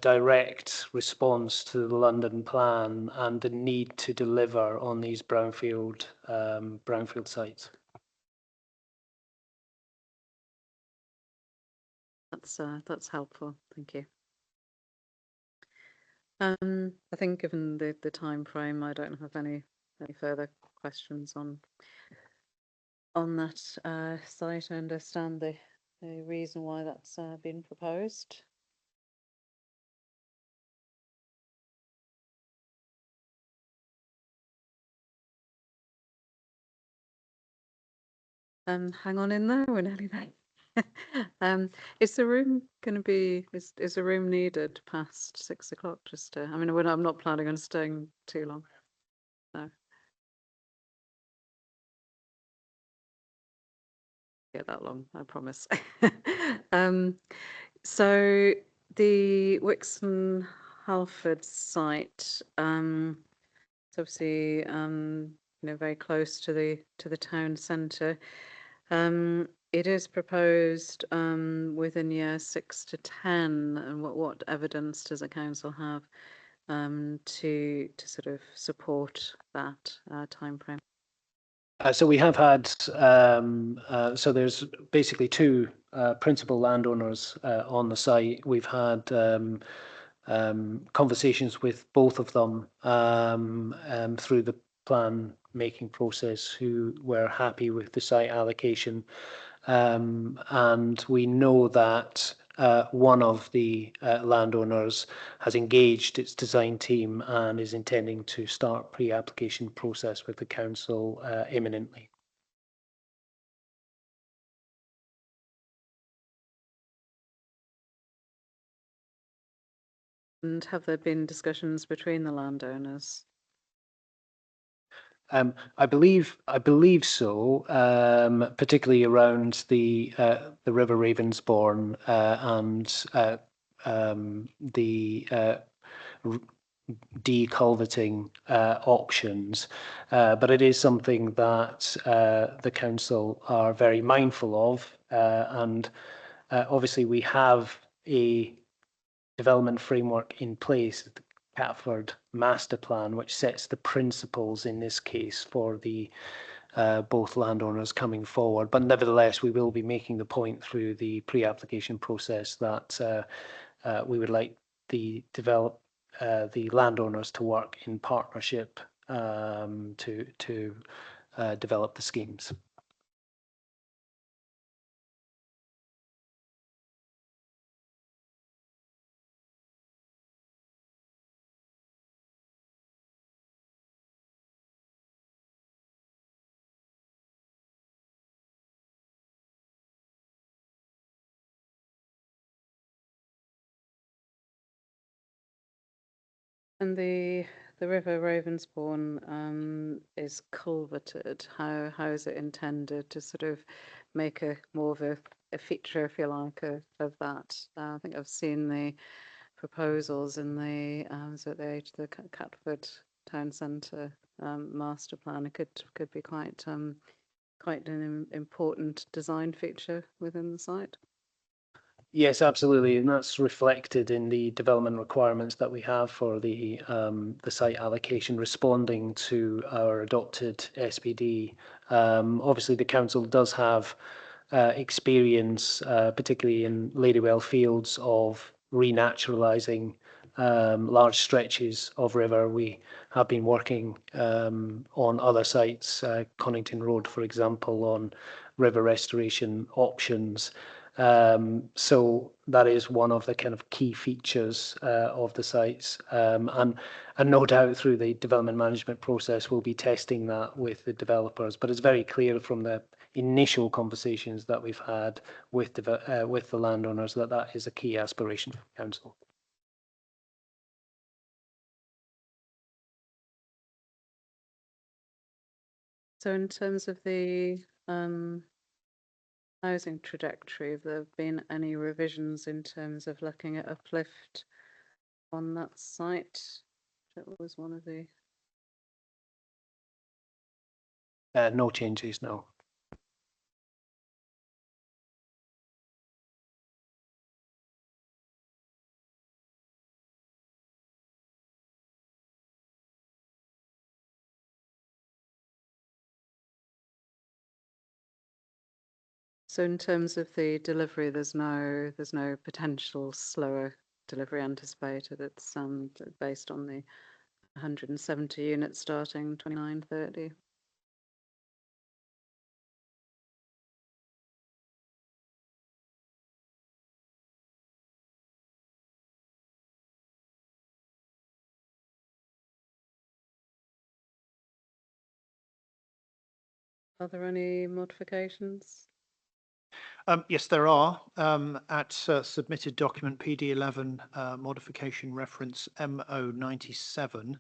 direct response to the London plan and the need to deliver on these brownfield sites. That's helpful. Thank you. I think given the time frame, I don't have any further questions on that site. I understand the reason why that's been proposed. Hang on in there, we're nearly there. Is the room going to be? Is the room needed past 6 o'clock? Just I mean, I'm not planning on staying too long. No. Get that long, I promise. So the Wixon Halford site, it's obviously very close to the town centre. It is proposed within years 6 to 10, and what evidence does the council have to sort of support that timeframe? So we have had, so there's basically two principal landowners on the site. We've had conversations with both of them through the plan making process, who were happy with the site allocation. And we know that one of the landowners has engaged its design team and is intending to start pre-application process with the council imminently. And have there been discussions between the landowners? I believe so, particularly around the River Ravensbourne and the deculverting options, but it is something that the council are very mindful of, and obviously we have a development framework in place. The Catford master plan, which sets the principles in this case for the both landowners coming forward. But nevertheless, we will be making the point through the pre-application process that we would like the landowners to work in partnership to develop the schemes. And the River Ravensbourne is culverted. How is it intended to sort of make a more of a feature, if you like, of that? I think I've seen the proposals in the the Catford Town Centre master plan. It could be quite an important design feature within the site. Yes, absolutely, and that's reflected in the development requirements that we have for the site allocation, responding to our adopted SPD. Obviously, the council does have experience, particularly in Ladywell Fields, of renaturalising large stretches of river. We have been working on other sites, Connington Road, for example, on river restoration options. So that is one of the kind of key features of the sites, and no doubt through the development management process we'll be testing that with the developers. But it's very clear from the initial conversations that we've had with the landowners that is a key aspiration for the council. So in terms of the housing trajectory, have there been any revisions in terms of looking at uplift on that site? That was one of the... No changes, no. So in terms of the delivery, there's no potential slower delivery anticipated. It's based on the 170 units starting 29/30. Are there any modifications? Yes, there are. At submitted document PD11 modification reference MO97,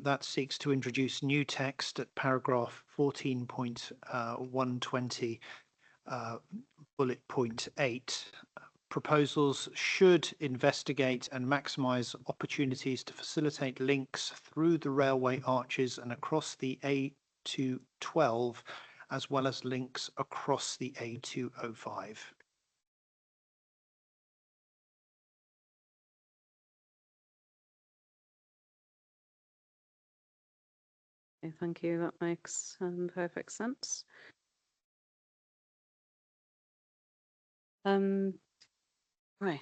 that seeks to introduce new text at paragraph 14.120, bullet point 8. Proposals should investigate and maximise opportunities to facilitate links through the railway arches and across the A212, as well as links across the A205. Okay, thank you. That makes perfect sense. Right. I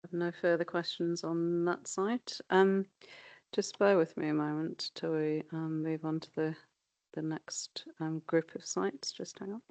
have no further questions on that site. Just bear with me a moment till we move on to the next group of sites. Just hang on.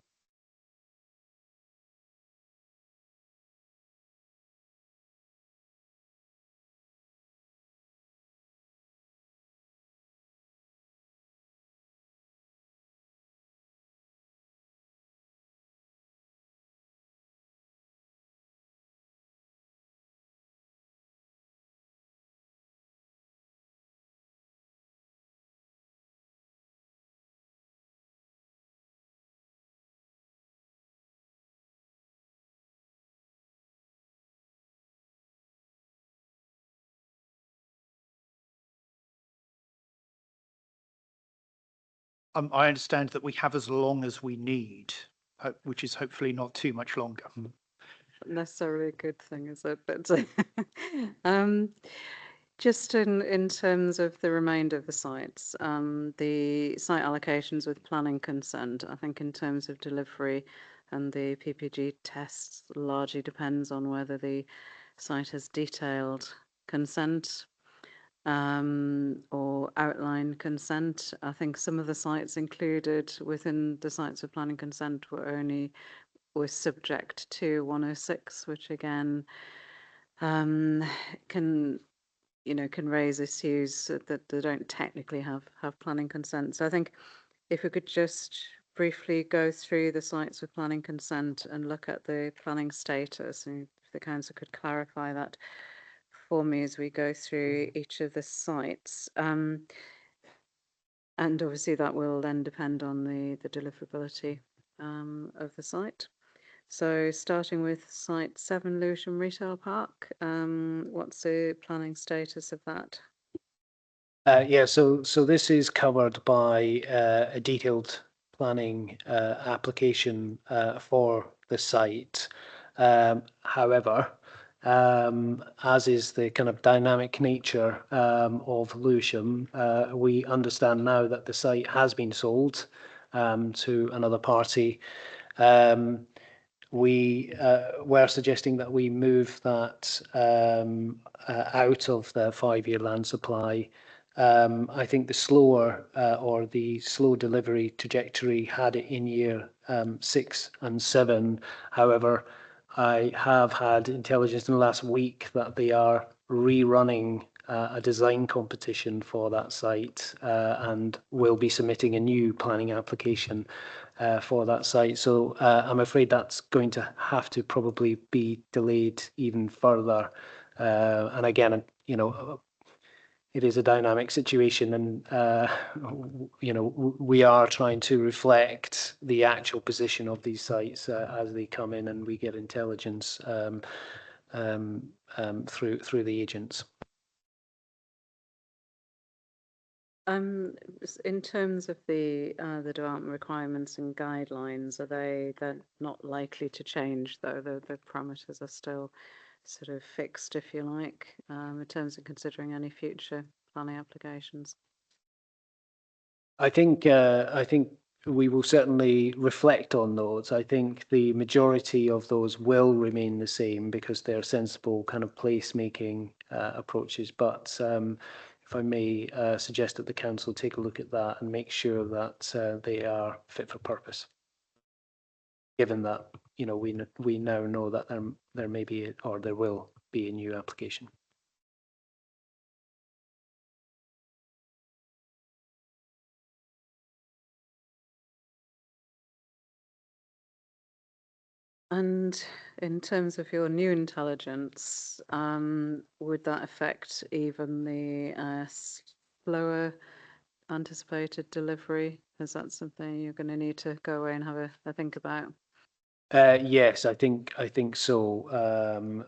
I understand that we have as long as we need, which is hopefully not too much longer. necessarily a good thing, is it? But um, just in terms of the remainder of the sites, the site allocations with planning consent, I think in terms of delivery and the PPG tests largely depends on whether the site has detailed consent or outline consent. I think some of the sites included within the sites of planning consent were subject to 106, which again can can raise issues that they don't technically have planning consent. So I think if we could just briefly go through the sites with planning consent and look at the planning status, and if the council could clarify that for me as we go through each of the sites. And obviously that will then depend on the deliverability of the site. So starting with site 7 Lewisham Retail Park, what's the planning status of that? Yeah, so this is covered by a detailed planning application for the site. However, as is the kind of dynamic nature of Lewisham, we understand now that the site has been sold to another party. We were suggesting that we move that out of the 5-year land supply. I think the slower or the slow delivery trajectory had it in year 6 and 7. However, I have had intelligence in the last week that they are rerunning a design competition for that site and will be submitting a new planning application for that site. So I'm afraid that's going to have to probably be delayed even further. And again, it is a dynamic situation, and we are trying to reflect the actual position of these sites as they come in, and we get intelligence through the agents. In terms of the development requirements and guidelines, they're not likely to change though? The parameters are still sort of fixed, if you like, in terms of considering any future planning applications. I think we will certainly reflect on those. I think the majority of those will remain the same because they're sensible kind of placemaking approaches. But if I may suggest that the council take a look at that and make sure that they are fit for purpose, given that we now know that there may be or there will be a new application. And in terms of your new intelligence, would that affect even the slower anticipated delivery? Is that something you're going to need to go away and have a think about? Yes, I think so.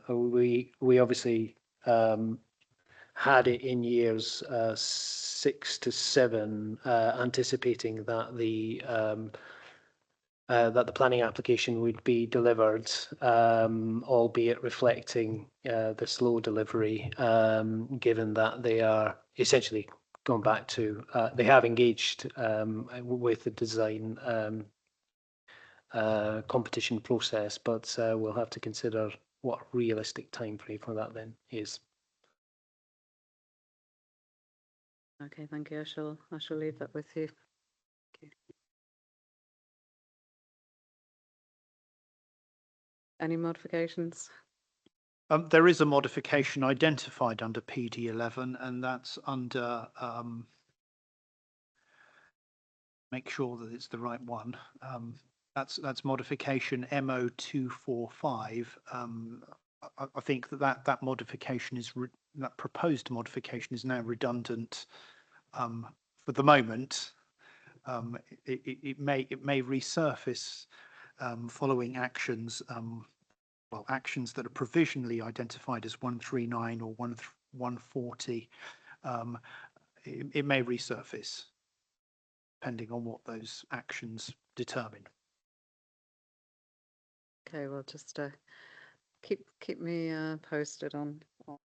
We obviously had it in years 6 to 7, anticipating that the planning application would be delivered, albeit reflecting the slow delivery, given that they are essentially going back to they have engaged with the design competition process, but we'll have to consider what realistic time frame for that then is. Okay, thank you. I shall leave that with you. Okay. Any modifications? There is a modification identified under PD11, and that's under, make sure that it's the right one. That's modification MO245. I think that modification that proposed modification is now redundant for the moment. It may resurface following actions. Actions that are provisionally identified as 139 or 140, it may resurface depending on what those actions determine. Okay, well, just keep me posted on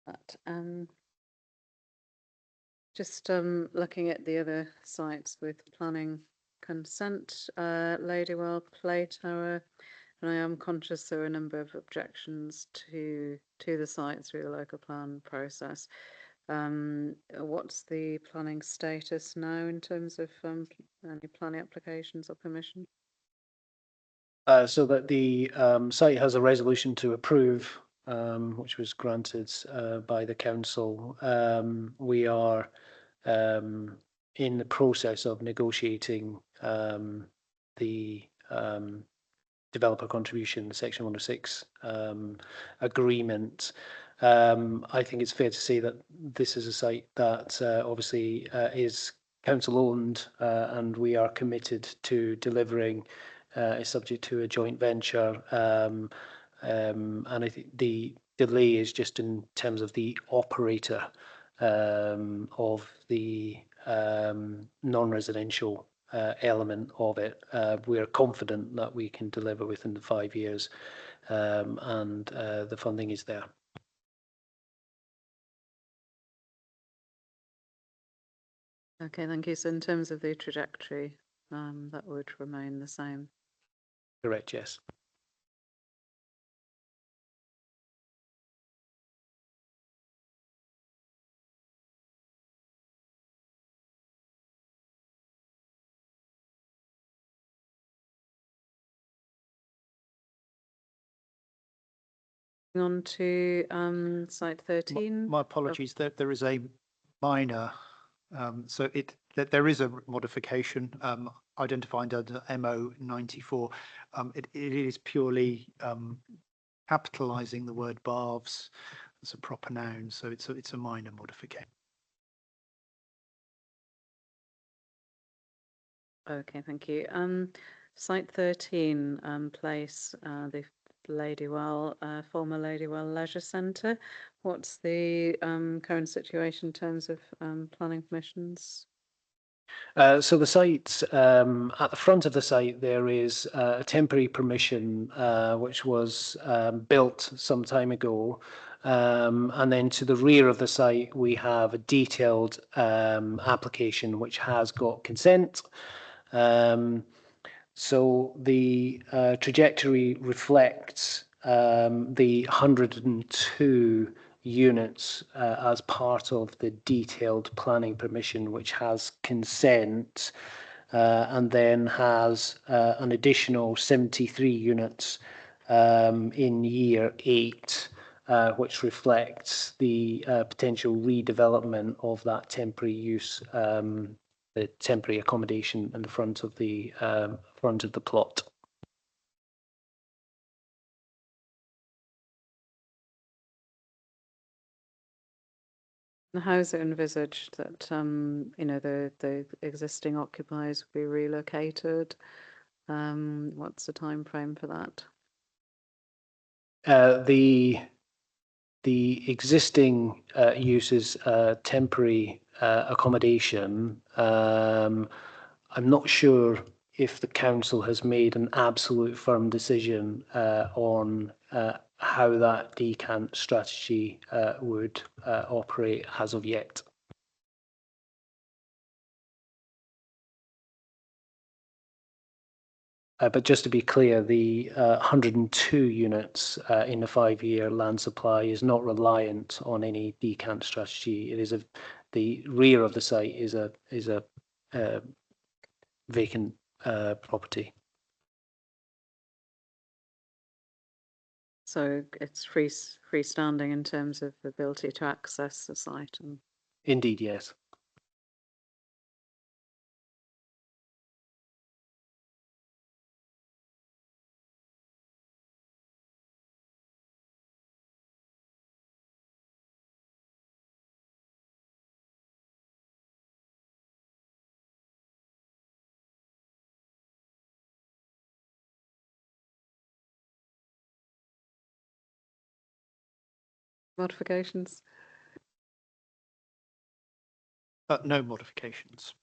that. Just looking at the other sites with planning consent, Ladywell Play Tower, and I am conscious there are a number of objections to the site through the local plan process. What's the planning status now in terms of any planning applications or permission? So that the site has a resolution to approve, which was granted by the council. We are in the process of negotiating the developer contribution, Section 106 agreement. I think it's fair to say that this is a site that obviously is council owned, and we are committed to delivering, is subject to a joint venture. And I think the delay is just in terms of the operator of the non-residential element of it. We are confident that we can deliver within the 5 years, and the funding is there. Okay, thank you. So in terms of the trajectory, that would remain the same. Correct, yes. On to site 13. My apologies, there is a minor, so that there is a modification identified under MO 94. It is purely capitalising the word baths as a proper noun, so it's a minor modification. Okay, thank you. Site 13, place, the Ladywell, former Ladywell Leisure Centre. What's the current situation in terms of planning permissions? So the site, at the front of the site, there is a temporary permission which was built some time ago. And then to the rear of the site, we have a detailed application which has got consent. So the trajectory reflects the 102 units as part of the detailed planning permission, which has consent, and then has an additional 73 units in year 8, which reflects the potential redevelopment of that temporary use, the temporary accommodation in the front of the plot. And how is it envisaged that you know, the existing occupiers will be relocated? What's the time frame for that? The existing use is temporary accommodation. I'm not sure if the council has made an absolute firm decision on how that decant strategy would operate as of yet. But just to be clear, the 102 units in the 5-year land supply is not reliant on any decant strategy. It is the rear of the site is a vacant property. So it's freestanding in terms of the ability to access the site. And Indeed, yes. modifications? No modifications.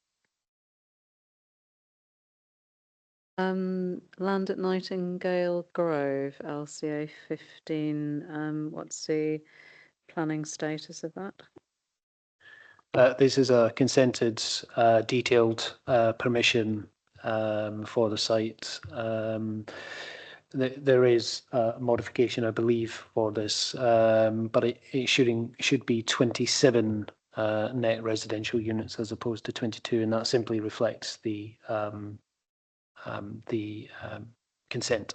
Land at Nightingale Grove, LCA 15. What's the planning status of that? This is a consented, detailed permission for the site. There is a modification, I believe, for this, but it should be 27 net residential units as opposed to 22, and that simply reflects the consent.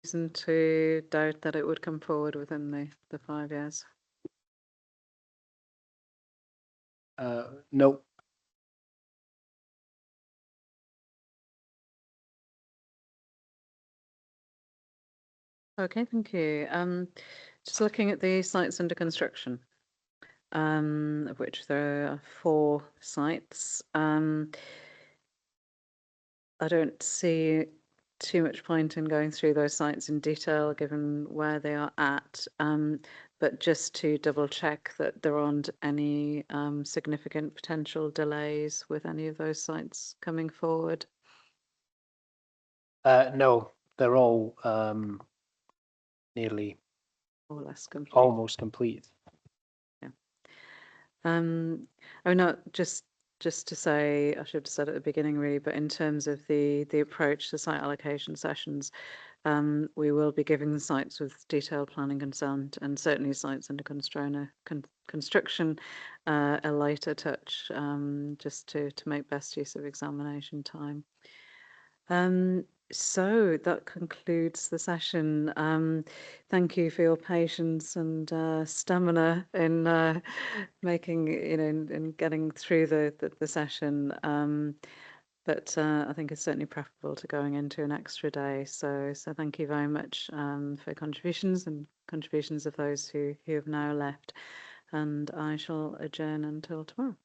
Reason to doubt that it would come forward within the 5 years? No. Okay, thank you. Just looking at the sites under construction, of which there are 4 sites. I don't see too much point in going through those sites in detail, given where they are at. But just to double check that there aren't any significant potential delays with any of those sites coming forward. No, they're all nearly Or less complete. almost complete. Yeah. Oh no, just to say, I should have said at the beginning really, but in terms of the approach to site allocation sessions, we will be giving the sites with detailed planning consent, and certainly sites under construction a lighter touch, just to make best use of examination time. So that concludes the session. Thank you for your patience and stamina in making, in getting through the session. But I think it's certainly preferable to going into an extra day. So thank you very much for contributions and contributions of those who have now left. And I shall adjourn until tomorrow.